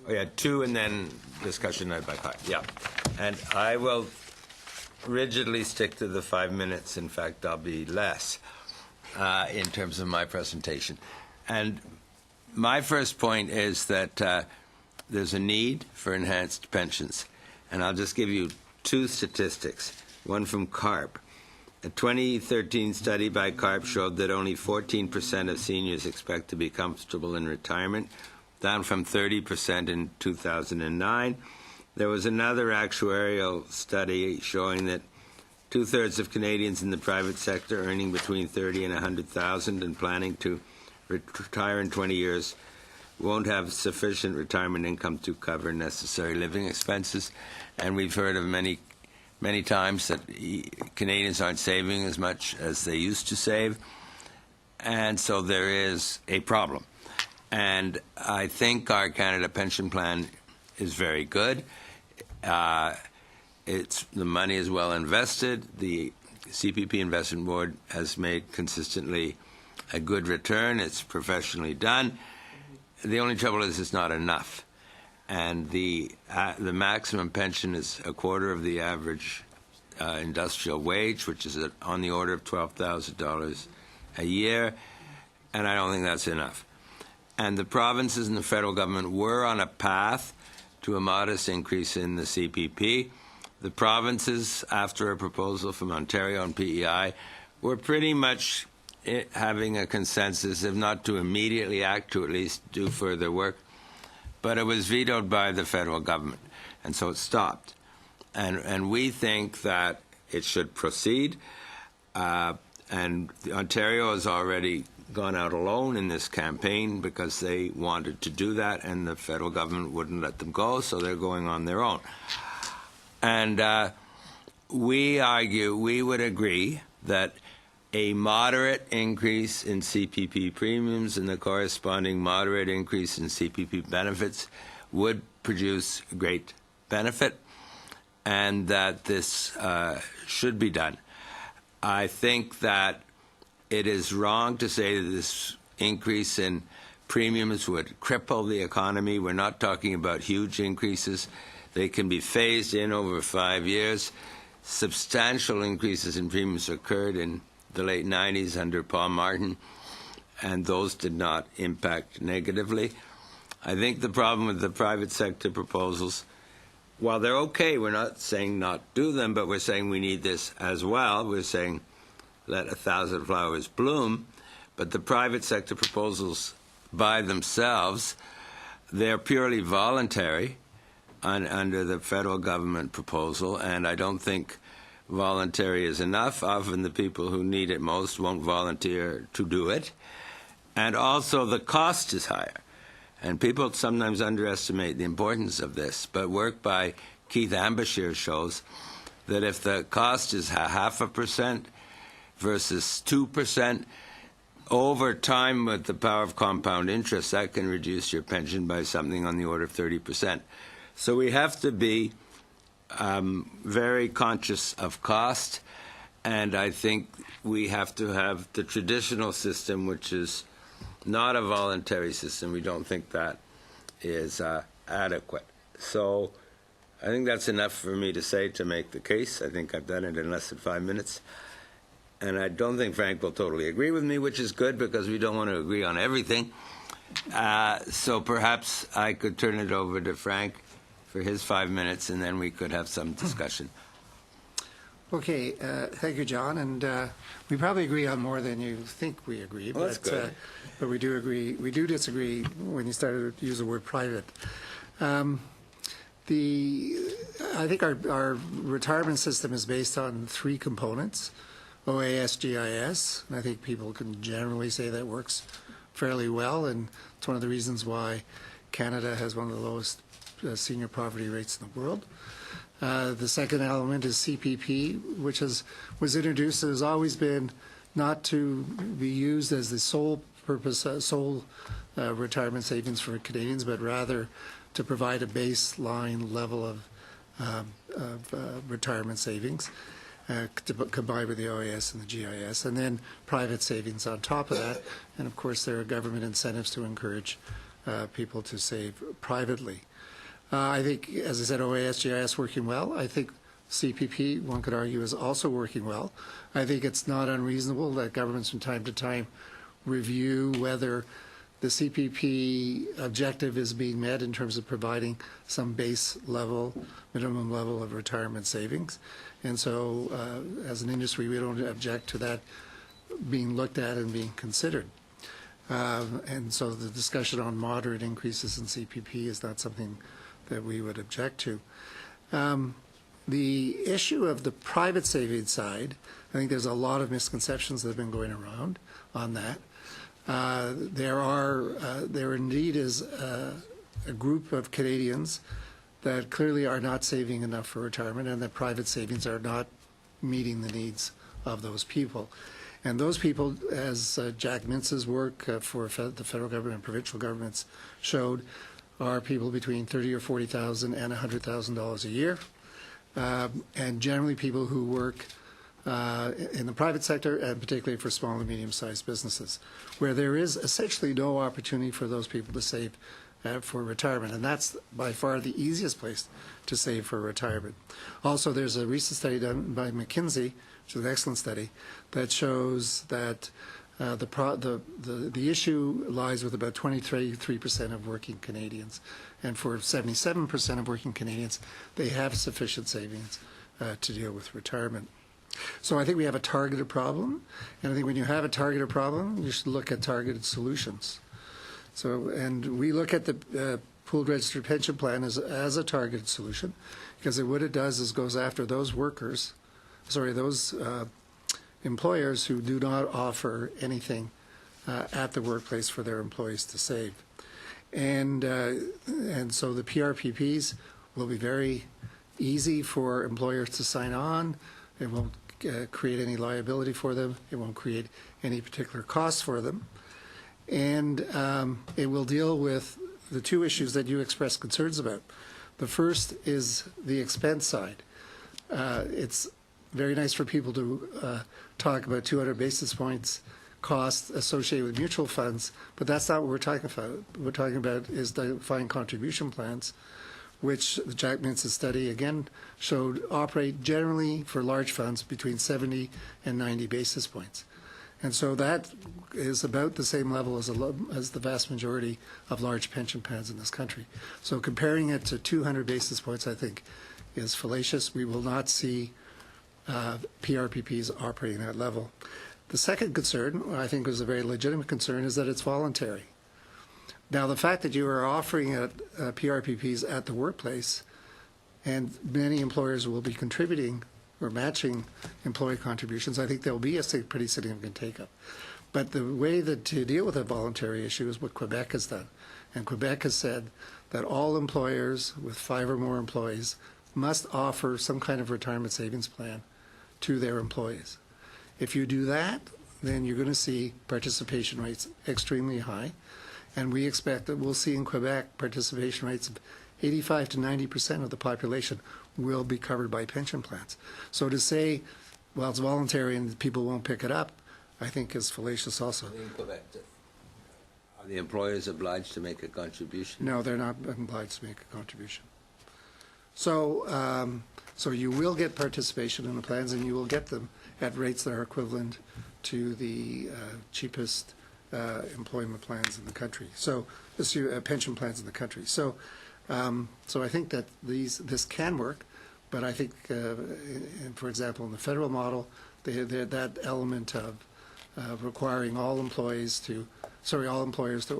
Oh, yeah, two, and then discussion by card. Yeah. And I will rigidly stick to the 5 minutes. In fact, I'll be less. In terms of my presentation. And my first point is that there's a need for enhanced pensions. And I'll just give you two statistics, one from CARP. A 2013 study by CARP showed that only 14% of seniors expect to be comfortable in retirement, down from 30% in 2009. There was another actuarial study showing that 2/3 of Canadians in the private sector earning between $30,000 and $100,000 and planning to retire in 20 years won't have sufficient retirement income to cover necessary living expenses. And we've heard of many times that Canadians aren't saving as much as they used to save. And so there is a problem. And I think our Canada Pension Plan is very good. The money is well invested. The CPP Investment Board has made consistently a good return. It's professionally done. The only trouble is it's not enough. And the maximum pension is a quarter of the average industrial wage, which is on the order of $12,000 a year. And I don't think that's enough. And the provinces and the federal government were on a path to a modest increase in the CPP. The provinces, after a proposal from Ontario and PEI, were pretty much having a consensus, if not to immediately act, to at least do further work. But it was vetoed by the federal government, and so it stopped. And we think that it should proceed. And Ontario has already gone out alone in this campaign because they wanted to do that, and the federal government wouldn't let them go, so they're going on their own. And we argue, we would agree that a moderate increase in CPP premiums and the corresponding moderate increase in CPP benefits would produce great benefit, and that this should be done. I think that it is wrong to say that this increase in premiums would cripple the economy. We're not talking about huge increases. They can be phased in over 5 years. Substantial increases in premiums occurred in the late 90s under Paul Martin, and those did not impact negatively. I think the problem with the private sector proposals, while they're okay, we're not saying not do them, but we're saying we need this as well. We're saying let 1,000 flowers bloom. But the private sector proposals by themselves, they're purely voluntary under the federal government proposal, and I don't think voluntary is enough. Often the people who need it most won't volunteer to do it. And also the cost is higher. And people sometimes underestimate the importance of this, but work by Keith Ambashear shows that if the cost is 0.5% versus 2%, over time with the power of compound interest, that can reduce your pension by something on the order of 30%. So we have to be very conscious of cost, and I think we have to have the traditional system, which is not a voluntary system. We don't think that is adequate. So I think that's enough for me to say to make the case. I think I've done it in less than 5 minutes. And I don't think Frank will totally agree with me, which is good because we don't want to agree on everything. So perhaps I could turn it over to Frank for his 5 minutes, and then we could have some discussion. Okay, thank you, John. And we probably agree on more than you think we agree. Well, that's good. But we do agree. We do disagree when you started to use the word private. I think our retirement system is based on 3 components: OAS, GIS, and I think people can generally say that works fairly well, and it's one of the reasons why Canada has one of the lowest senior poverty rates in the world. The second element is CPP, which was introduced and has always been not to be used as the sole purpose, retirement savings for Canadians, but rather to provide a baseline level of retirement savings, combined with the OAS and the GIS, and then private savings on top of that. And of course, there are government incentives to encourage people to save privately. I think, as I said, OAS, GIS working well. I think CPP, one could argue, is also working well. I think it's not unreasonable that governments from time to time review whether the CPP objective is being met in terms of providing some base level, minimum level of retirement savings. And so, as an industry, we don't object to that being looked at and being considered. And so the discussion on moderate increases in CPP is not something that we would object to. The issue of the private savings side, I think there's a lot of misconceptions that have been going around on that. There indeed is a group of Canadians that clearly are not saving enough for retirement, and that private savings are not meeting the needs of those people. And those people, as Jack Mintz's work for the federal government and provincial governments showed, are people between $30,000 or $40,000 and $100,000 a year, and generally people who work in the private sector, and particularly for small and medium-sized businesses, where there is essentially no opportunity for those people to save for retirement, and that's by far the easiest place to save for retirement. Also, there's a recent study done by McKinsey, which is an excellent study, that shows that the issue lies with about 23% of working Canadians, and for 77% of working Canadians, they have sufficient savings to deal with retirement. So I think we have a targeted problem, and I think when you have a targeted problem, you should look at targeted solutions. So, and we look at the pooled registered pension plan as a targeted solution, because what it does is goes after those workers, those employers who do not offer anything at the workplace for their employees to save. And so the PRPPs will be very easy for employers to sign on. It won't create any liability for them. It won't create any particular costs for them. And it will deal with the two issues that you expressed concerns about. The first is the expense side. It's very nice for people to talk about 200 basis points costs associated with mutual funds, but that's not what we're talking about. What we're talking about is defined contribution plans, which the Jack Mintz's study again showed operate generally for large funds between 70 and 90 basis points. And so that is about the same level as the vast majority of large pension plans in this country. So comparing it to 200 basis points, I think, is fallacious. We will not see PRPPs operating at that level. The second concern, I think was a very legitimate concern, is that it's voluntary. Now, the fact that you are offering PRPPs at the workplace, and many employers will be contributing or matching employee contributions, I think there will be a pretty significant take-up. But the way that to deal with a voluntary issue is what Quebec has done. And Quebec has said that all employers with 5 or more employees must offer some kind of retirement savings plan to their employees. If you do that, then you're going to see participation rates extremely high. And we expect that we'll see in Quebec participation rates of 85 to 90% of the population will be covered by pension plans. So to say, well, it's voluntary and people won't pick it up, I think is fallacious also. In Quebec, are the employers obliged to make a contribution? No, they're not obliged to make a contribution. So, so you will get participation in the plans, and you will get them at rates that are equivalent to the cheapest employment plans in the country. So, pension plans in the country. So, so I think that this can work, but I think, for example, in the federal model, that element of requiring all employers to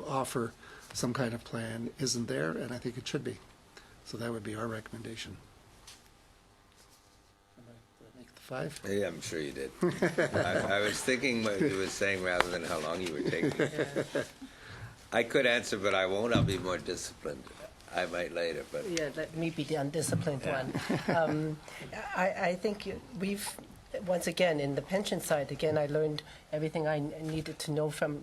offer some kind of plan isn't there, and I think it should be. So that would be our recommendation. Did I make the 5? Yeah, I'm sure you did. I was thinking what you were saying rather than how long you were taking. I could answer, but I won't. I'll be more disciplined. I might later, but Yeah, let me be the undisciplined one. I think we've, once again, in the pension side, again, I learned everything I needed to know from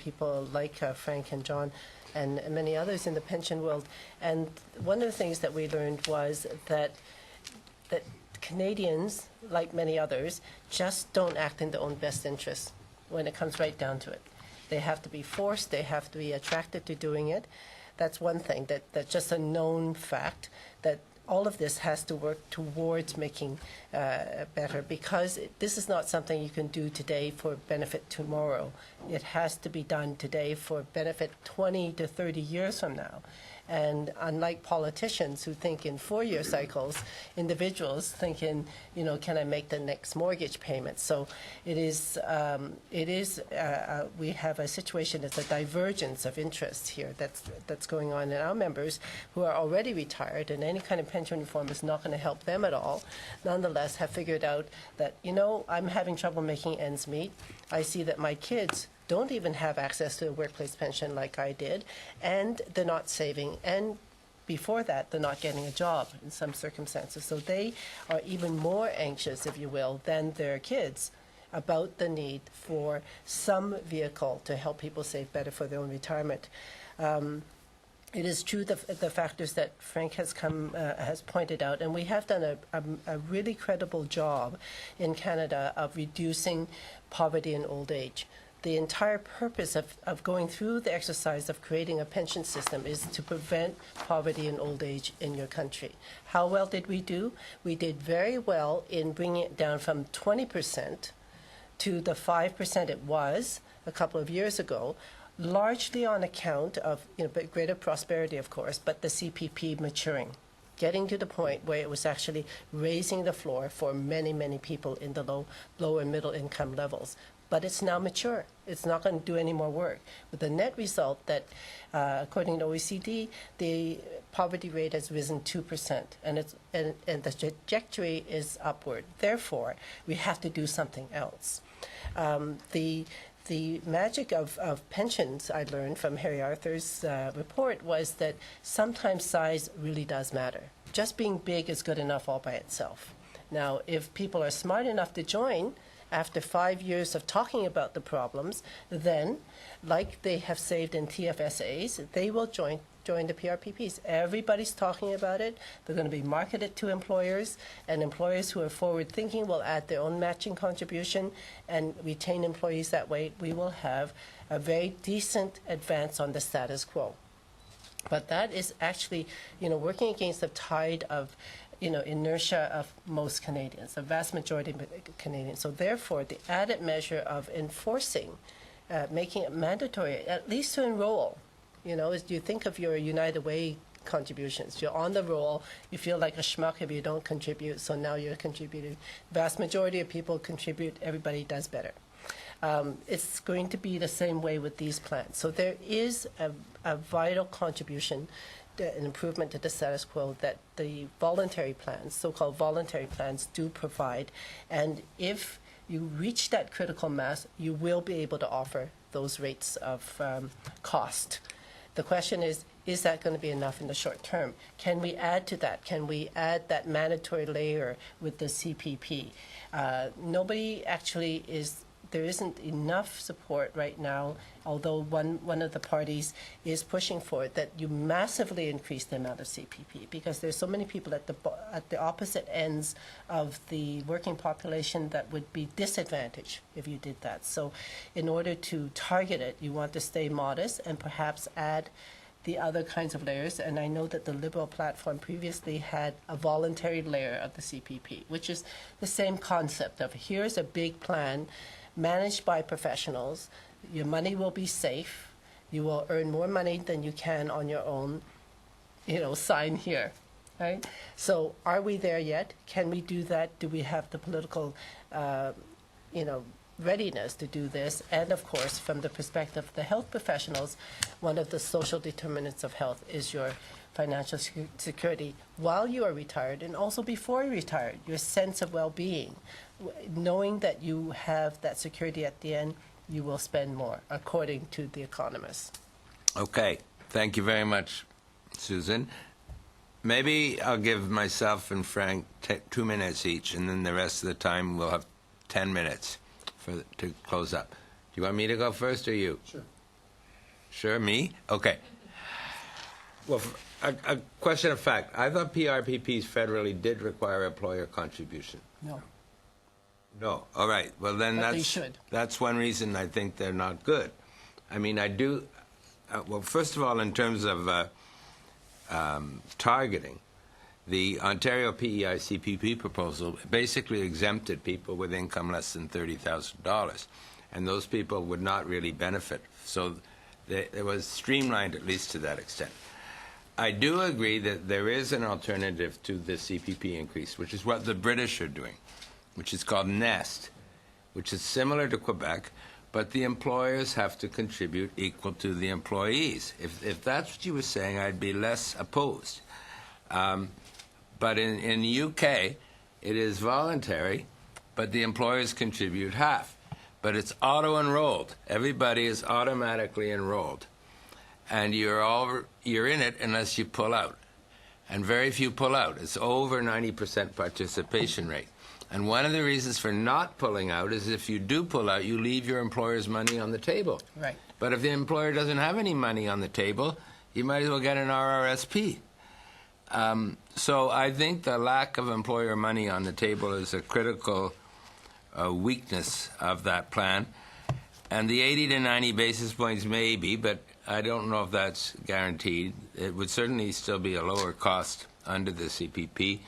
people like Frank and John and many others in the pension world. And one of the things that we learned was that Canadians, like many others, just don't act in their own best interests when it comes right down to it. They have to be forced, they have to be attracted to doing it. That's one thing, that's just a known fact, that all of this has to work towards making better, because this is not something you can do today for benefit tomorrow. It has to be done today for benefit 20 to 30 years from now. And unlike politicians who think in 4-year cycles, individuals think in, can I make the next mortgage payment? So we have a situation, it's a divergence of interests here that's going on in our members who are already retired, and any kind of pension reform is not going to help them at all. Nonetheless, have figured out that, I'm having trouble making ends meet. I see that my kids don't even have access to a workplace pension like I did, and they're not saving, and before that, they're not getting a job in some circumstances. So they are even more anxious, if you will, than their kids about the need for some vehicle to help people save better for their own retirement. It is true the factors that Frank has pointed out, and we have done a really credible job in Canada of reducing poverty in old age. The entire purpose of going through the exercise of creating a pension system is to prevent poverty in old age in your country. How well did we do? We did very well in bringing it down from 20% to the 5% it was a couple of years ago, largely on account of greater prosperity, of course, but the CPP maturing. getting to the point where it was actually raising the floor for many, many people in the low and middle income levels. But it's now mature. It's not going to do any more work. With the net result that, according to OECD, the poverty rate has risen 2%, and the trajectory is upward. Therefore, we have to do something else. The magic of pensions, I learned from Harry Arthur's report, was that sometimes size really does matter. Just being big is good enough all by itself. Now, if people are smart enough to join, after 5 years of talking about the problems, then, like they have saved in TFSAs, they will join the PRPPs. Everybody's talking about it. They're going to be marketed to employers, and employers who are forward-thinking will add their own matching contribution and retain employees that way. We will have a very decent advance on the status quo. But that is actually, working against the tide of inertia of most Canadians, the vast majority of Canadians. So therefore, the added measure of enforcing, making it mandatory, at least to enroll. As you think of your United Way contributions, you're on the roll, you feel like a schmuck if you don't contribute, so now you're contributing. Vast majority of people contribute, everybody does better. It's going to be the same way with these plans. So there is a vital contribution, an improvement to the status quo that the voluntary plans, so-called voluntary plans, do provide. And if you reach that critical mass, you will be able to offer those rates of cost. The question is that going to be enough in the short term? Can we add to that? Can we add that mandatory layer with the CPP? Nobody actually is. There isn't enough support right now, although one of the parties is pushing for it, that you massively increase the amount of CPP, because there's so many people at the opposite ends of the working population that would be disadvantaged if you did that. So in order to target it, you want to stay modest and perhaps add the other kinds of layers. And I know that the Liberal platform previously had a voluntary layer of the CPP, which is the same concept of here's a big plan managed by professionals. Your money will be safe. You will earn more money than you can on your own. Sign here, right? So are we there yet? Can we do that? Do we have the political, readiness to do this? And of course, from the perspective of the health professionals, one of the social determinants of health is your financial security while you are retired and also before you retire, your sense of well-being. Knowing that you have that security at the end, you will spend more, according to the economists. Okay. Thank you very much, Susan. Maybe I'll give myself and Frank 2 minutes each, and then the rest of the time we'll have 10 minutes to close up. Do you want me to go first or you? Sure. Sure, me? Okay. Well, a question of fact. I thought PRPPs federally did require employer contribution. No. No. All right. Well, then But they should. That's one reason I think they're not good. I mean, I do. Well, first of all, in terms of targeting, the Ontario PEI CPP proposal basically exempted people with income less than $30,000, and those people would not really benefit. So it was streamlined at least to that extent. I do agree that there is an alternative to the CPP increase, which is what the British are doing, which is called NEST, which is similar to Quebec, but the employers have to contribute equal to the employees. If that's what you were saying, I'd be less opposed. But in the UK, it is voluntary, but the employers contribute half. But it's auto-enrolled. Everybody is automatically enrolled. And you're in it unless you pull out. And very few pull out. It's over 90% participation rate. And one of the reasons for not pulling out is if you do pull out, you leave your employer's money on the table. Right. But if the employer doesn't have any money on the table, you might as well get an RRSP. So I think the lack of employer money on the table is a critical weakness of that plan. And the 80 to 90 basis points maybe, but I don't know if that's guaranteed. It would certainly still be a lower cost under the CPP.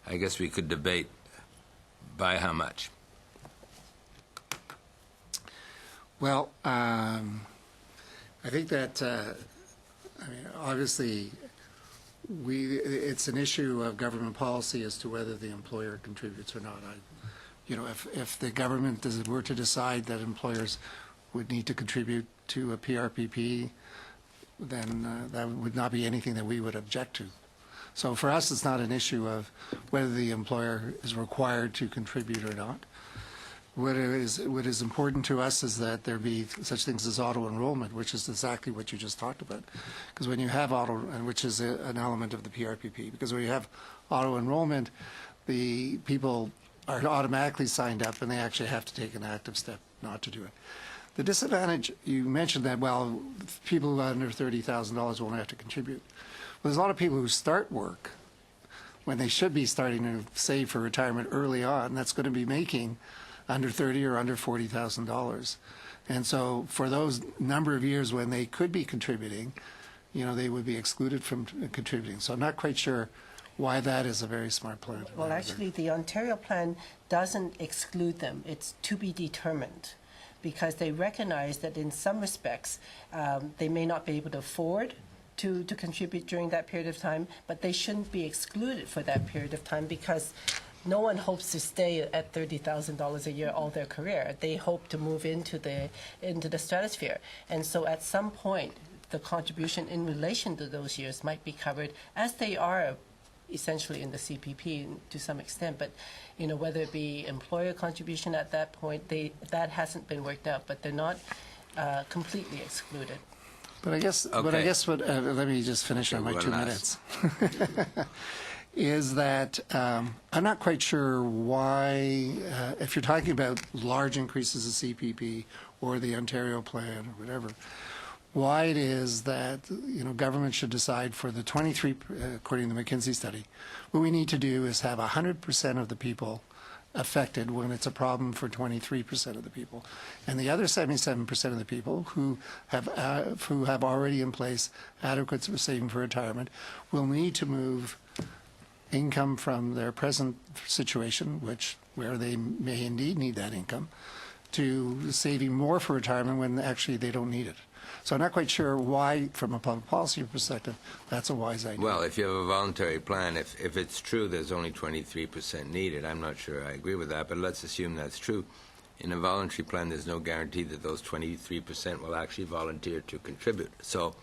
I guess we could debate by how much. Well, I think that, obviously, it's an issue of government policy as to whether the employer contributes or not. If the government were to decide that employers would need to contribute to a PRPP, then that would not be anything that we would object to. So for us, it's not an issue of whether the employer is required to contribute or not. What is important to us is that there be such things as auto-enrollment, which is exactly what you just talked about. Because when you have which is an element of the PRPP, because when you have auto-enrollment, the people are automatically signed up and they actually have to take an active step not to do it. The disadvantage, you mentioned that, well, people under $30,000 won't have to contribute. Well, there's a lot of people who start work when they should be starting to save for retirement early on. That's going to be making under $30,000 or under $40,000. And so for those number of years when they could be contributing, they would be excluded from contributing. So I'm not quite sure why that is a very smart plan. Well, actually, the Ontario plan doesn't exclude them. It's to be determined, because they recognize that in some respects they may not be able to afford to contribute during that period of time, but they shouldn't be excluded for that period of time, because no one hopes to stay at $30,000 a year all their career. They hope to move into the stratosphere. And so at some point, the contribution in relation to those years might be covered, as they are essentially in the CPP to some extent. But whether it be employer contribution at that point, that hasn't been worked out, but they're not completely excluded. But I guess, let me just finish on my 2 minutes. Is that I'm not quite sure why, if you're talking about large increases of CPP or the Ontario plan or whatever, why it is that government should decide for the 23, according to the McKinsey study, what we need to do is have 100% of the people affected when it's a problem for 23% of the people, and the other 77% of the people who have already in place adequate saving for retirement will need to move income from their present situation, where they may indeed need that income, to saving more for retirement when actually they don't need it. So I'm not quite sure why, from a public policy perspective, that's a wise idea. Well, if you have a voluntary plan, if it's true there's only 23% needed, I'm not sure I agree with that, but let's assume that's true. In a voluntary plan, there's no guarantee that those 23% will actually volunteer to contribute. So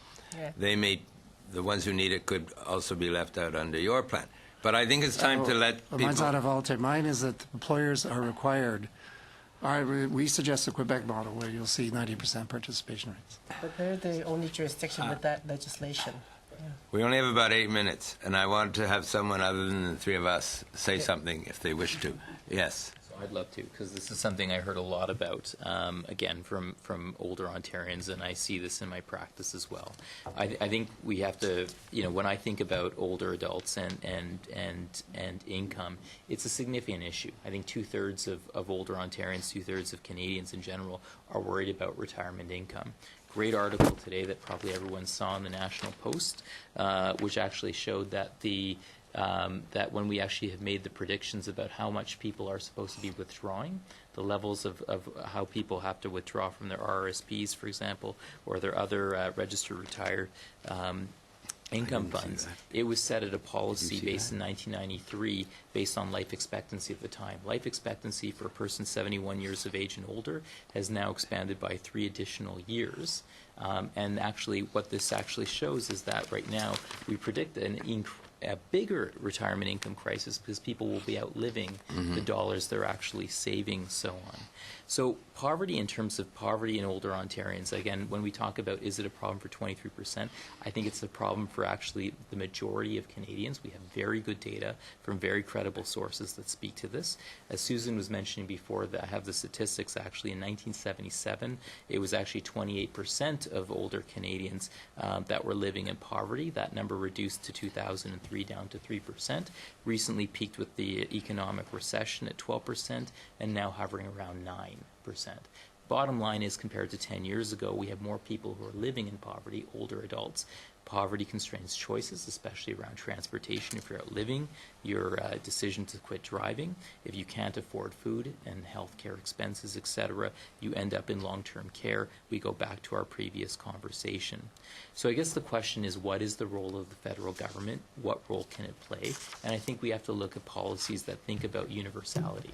the ones who need it could also be left out under your plan. But I think it's time to let people... Mine's not a voluntary. Mine is that employers are required. We suggest the Quebec model, where you'll see 90% participation rates. But they're the only jurisdiction with that legislation. Yeah. We only have about 8 minutes, and I want to have someone other than the three of us say something if they wish to. Yes. I'd love to, because this is something I heard a lot about, again, from older Ontarians, and I see this in my practice as well. I think we have to, when I think about older adults and income, it's a significant issue. I think 2/3 of older Ontarians, 2/3 of Canadians in general, are worried about retirement income. Great article today that probably everyone saw in the National Post, which actually showed that that when we actually have made the predictions about how much people are supposed to be withdrawing, the levels of how people have to withdraw from their RRSPs, for example, or their other registered retired income funds, it was set at a policy based in 1993 based on life expectancy at the time. Life expectancy for a person 71 years of age and older has now expanded by 3 additional years. And actually what this actually shows is that right now we predict a bigger retirement income crisis because people will be outliving the dollars they're actually saving, so on. So poverty, in terms of poverty in older Ontarians, again, when we talk about is it a problem for 23%, I think it's a problem for actually the majority of Canadians. We have very good data from very credible sources that speak to this. As Susan was mentioning before, that I have the statistics actually in 1977, it was actually 28% of older Canadians that were living in poverty. That number reduced to 2003 down to 3%, recently peaked with the economic recession at 12% and now hovering around 9%. Bottom line is, compared to 10 years ago, we have more people who are living in poverty, older adults. Poverty constrains choices, especially around transportation. If you're out living, your decision to quit driving. If you can't afford food and healthcare expenses, etc., you end up in long-term care. We go back to our previous conversation. So I guess the question is, what is the role of the federal government? What role can it play? And I think we have to look at policies that think about universality,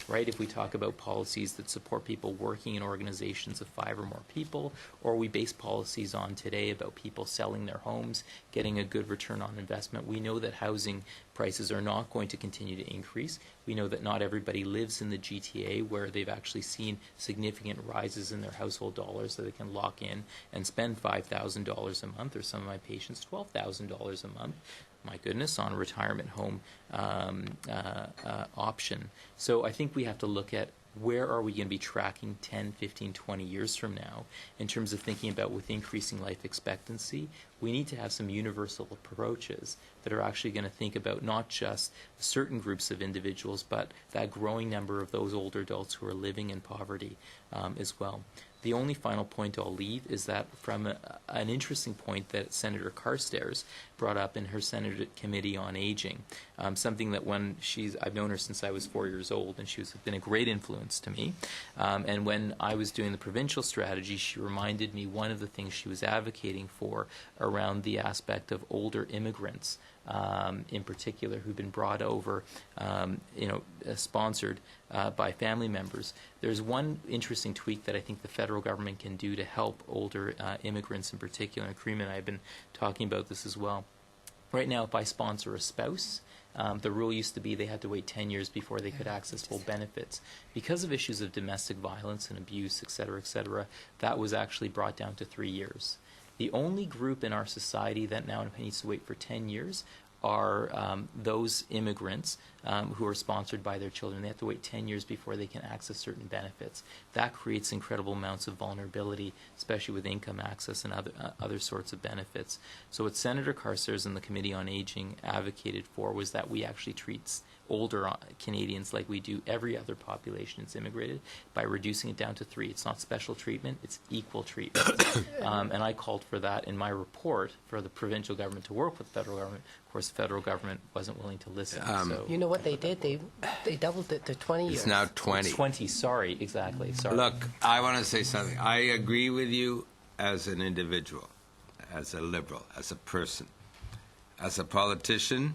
right? If we talk about policies that support people working in organizations of 5 or more people, or we base policies on today about people selling their homes, getting a good return on investment, we know that housing prices are not going to continue to increase. We know that not everybody lives in the GTA where they've actually seen significant rises in their household dollars so they can lock in and spend $5,000 a month, or some of my patients $12,000 a month, my goodness, on a retirement home option. So I think we have to look at where are we going to be tracking 10, 15, 20 years from now in terms of thinking about with increasing life expectancy. We need to have some universal approaches that are actually going to think about not just certain groups of individuals, but that growing number of those older adults who are living in poverty as well. The only final point I'll leave is that from an interesting point that Senator Carstairs brought up in her Senate Committee on Aging, something that I've known her since I was 4 years old, and she's been a great influence to me. And when I was doing the provincial strategy, she reminded me one of the things she was advocating for around the aspect of older immigrants, in particular, who've been brought over, sponsored by family members. There's one interesting tweak that I think the federal government can do to help older immigrants in particular, and Kareem and I have been talking about this as well. Right now, if I sponsor a spouse, the rule used to be they had to wait 10 years before they could access full benefits. Because of issues of domestic violence and abuse, et cetera, that was actually brought down to 3 years. The only group in our society that now needs to wait for 10 years are those immigrants who are sponsored by their children. They have to wait 10 years before they can access certain benefits. That creates incredible amounts of vulnerability, especially with income access and other sorts of benefits. So what Senator Carstairs and the Committee on Aging advocated for was that we actually treat older Canadians like we do every other population that's immigrated by reducing it down to 3. It's not special treatment, it's equal treatment. And I called for that in my report for the provincial government to work with the federal government. Of course, the federal government wasn't willing to listen. So. You know what they did? They doubled it to 20 years. It's now 20. 20, sorry, exactly. Sorry. Look, I want to say something. I agree with you as an individual, as a liberal, as a person. As a politician,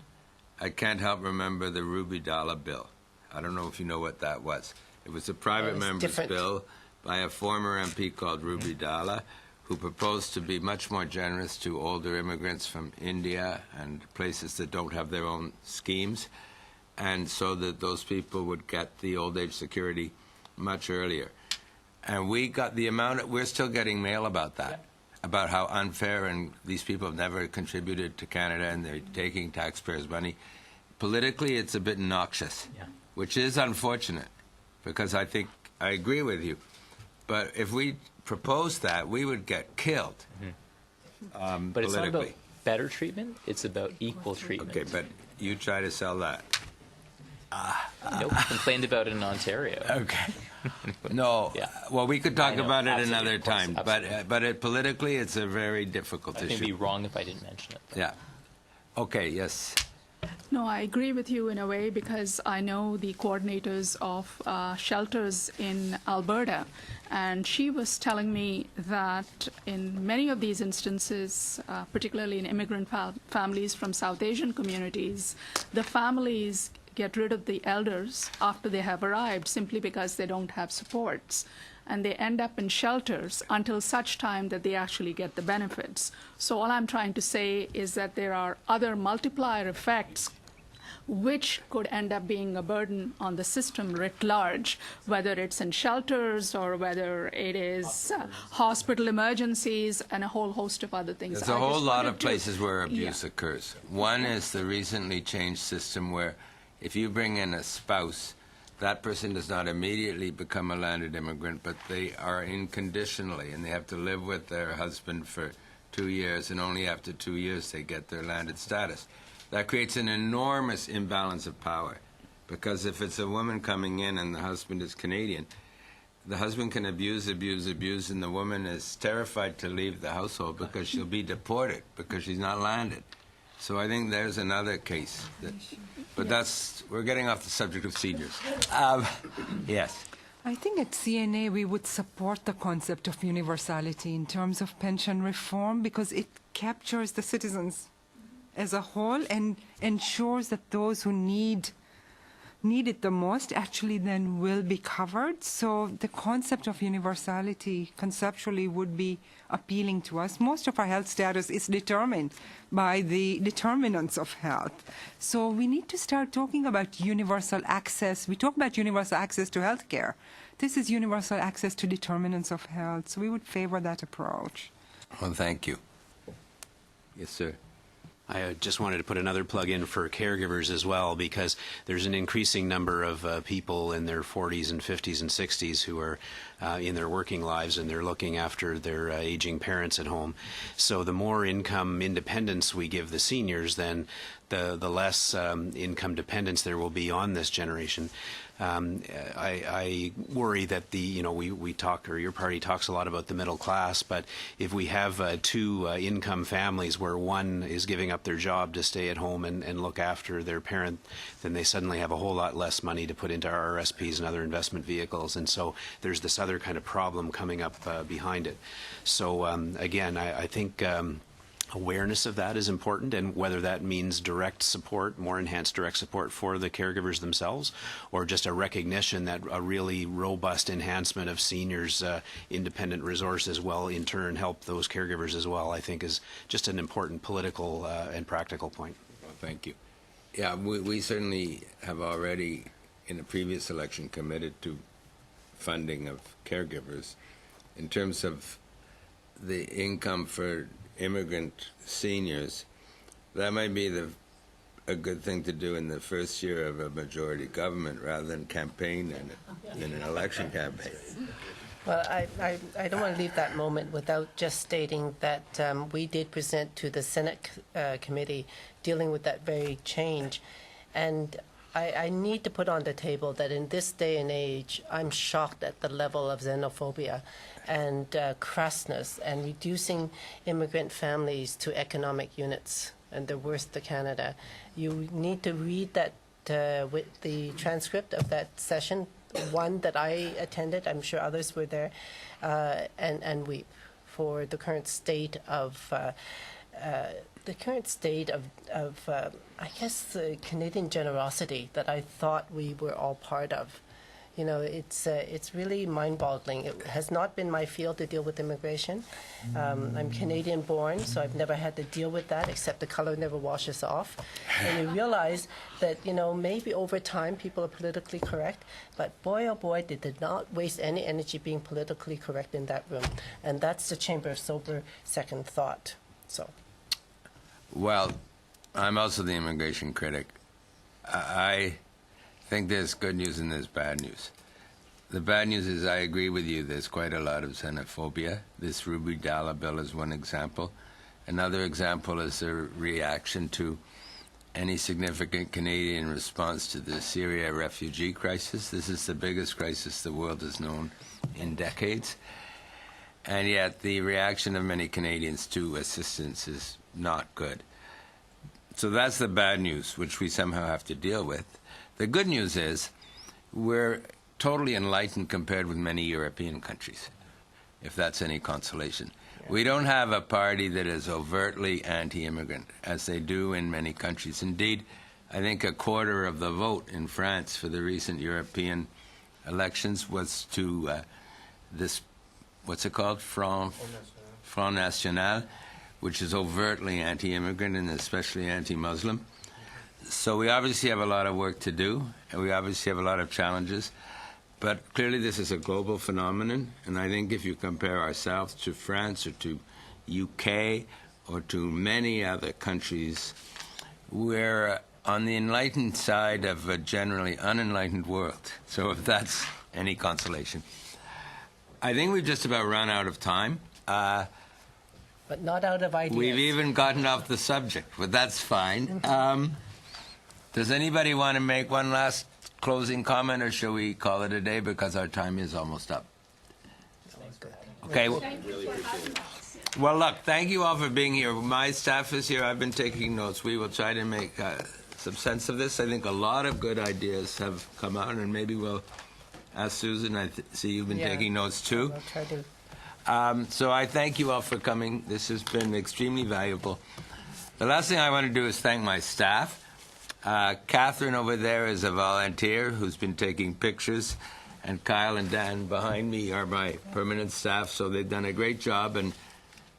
I can't help remember the Ruby Dollar bill. I don't know if you know what that was. It was a private member's bill by a former MP called Ruby Dollar, who proposed to be much more generous to older immigrants from India and places that don't have their own schemes, and so that those people would get the old age security much earlier. And we got the amount, we're still getting mail about that. Yeah. About how unfair, and these people have never contributed to Canada and they're taking taxpayers' money. Politically, it's a bit noxious, which is unfortunate, because I think I agree with you. But if we proposed that, we would get killed. But it's not about better treatment, it's about equal treatment. Okay, but you try to sell that. Nope, complained about it in Ontario. Okay. No, well, we could talk about it another time, but politically, it's a very difficult issue. I think it'd be wrong if I didn't mention it. Though. Yeah. Okay, yes. No, I agree with you in a way, because I know the coordinators of shelters in Alberta, and she was telling me that in many of these instances, particularly in immigrant families from South Asian communities, the families get rid of the elders after they have arrived simply because they don't have supports. And they end up in shelters until such time that they actually get the benefits. So all I'm trying to say is that there are other multiplier effects which could end up being a burden on the system writ large, whether it's in shelters or whether it is hospital emergencies and a whole host of other things. There's a whole lot of places where abuse occurs. One is the recently changed system where if you bring in a spouse, that person does not immediately become a landed immigrant, but they are in conditionally, and they have to live with their husband for 2 years, and only after 2 years they get their landed status. That creates an enormous imbalance of power, because if it's a woman coming in and the husband is Canadian, the husband can abuse, and the woman is terrified to leave the household because she'll be deported because she's not landed. So I think there's another case. But we're getting off the subject of seniors. Yes. I think at CNA we would support the concept of universality in terms of pension reform because it captures the citizens as a whole and ensures that those who need it the most actually then will be covered. So the concept of universality conceptually would be appealing to us. Most of our health status is determined by the determinants of health. So we need to start talking about universal access. We talk about universal access to health care. This is universal access to determinants of health. So we would favor that approach. Well, thank you. Yes, sir. I just wanted to put another plug in for caregivers as well, because there's an increasing number of people in their 40s and 50s and 60s who are in their working lives, and they're looking after their aging parents at home. So the more income independence we give the seniors, then the less income dependence there will be on this generation. I worry that we talk, or your party talks a lot about the middle class, but if we have two income families where one is giving up their job to stay at home and look after their parent, then they suddenly have a whole lot less money to put into RRSPs and other investment vehicles, and so there's this other kind of problem coming up behind it. So again, I think awareness of that is important, and whether that means direct support, more enhanced direct support for the caregivers themselves, or just a recognition that a really robust enhancement of seniors' independent resources will in turn help those caregivers as well, I think is just an important political and practical point. Well, thank you. Yeah, we certainly have already, in the previous election, committed to funding of caregivers. In terms of the income for immigrant seniors, that might be a good thing to do in the first year of a majority government rather than campaign in an election campaign. Well, I don't want to leave that moment without just stating that we did present to the Senate committee dealing with that very change. And I need to put on the table that in this day and age, I'm shocked at the level of xenophobia and crassness and reducing immigrant families to economic units and the worst to Canada. You need to read that with the transcript of that session, one that I attended, I'm sure others were there, and weep for the current state of I guess, the Canadian generosity that I thought we were all part of. You know, it's really mind-boggling. It has not been my field to deal with immigration. I'm Canadian-born, so I've never had to deal with that, except the color never washes off. And you realize that, maybe over time people are politically correct, but boy, oh boy, they did not waste any energy being politically correct in that room. And that's the chamber of sober second thought. So. Well, I'm also the immigration critic. I think there's good news and there's bad news. The bad news is I agree with you. There's quite a lot of xenophobia. This Ruby Dalla bill is one example. Another example is a reaction to any significant Canadian response to the Syria refugee crisis. This is the biggest crisis the world has known in decades. And yet the reaction of many Canadians to assistance is not good. So that's the bad news, which we somehow have to deal with. The good news is we're totally enlightened compared with many European countries, if that's any consolation. Yeah. We don't have a party that is overtly anti-immigrant, as they do in many countries. Indeed, I think a quarter of the vote in France for the recent European elections was to this, what's it called, Front National, which is overtly anti-immigrant and especially anti-Muslim. So we obviously have a lot of work to do, and we obviously have a lot of challenges. But clearly this is a global phenomenon, and I think if you compare ourselves to France or to UK or to many other countries, we're on the enlightened side of a generally unenlightened world. So if that's any consolation. I think we've just about run out of time. But not out of ideas. We've even gotten off the subject, but that's fine. Does anybody want to make one last closing comment, or shall we call it a day because our time is almost up? Okay. Well, look, thank you all for being here. My staff is here. I've been taking notes. We will try to make some sense of this. I think a lot of good ideas have come out, and maybe we'll ask Susan. I see you've been taking notes too. I'll try to. So I thank you all for coming. This has been extremely valuable. The last thing I want to do is thank my staff. Catherine over there is a volunteer who's been taking pictures, and Kyle and Dan behind me are my permanent staff, so they've done a great job, and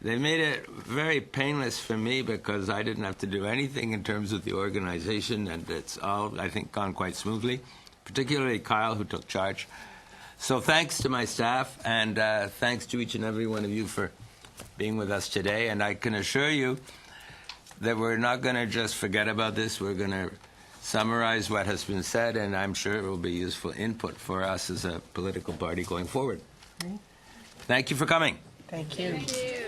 they made it very painless for me because I didn't have to do anything in terms of the organization, and it's all, I think, gone quite smoothly, particularly Kyle, who took charge. So thanks to my staff, and thanks to each and every one of you for being with us today, and I can assure you that we're not going to just forget about this. We're going to summarize what has been said, and I'm sure it will be useful input for us as a political party going forward. Thank you for coming. Thank you. Thank you.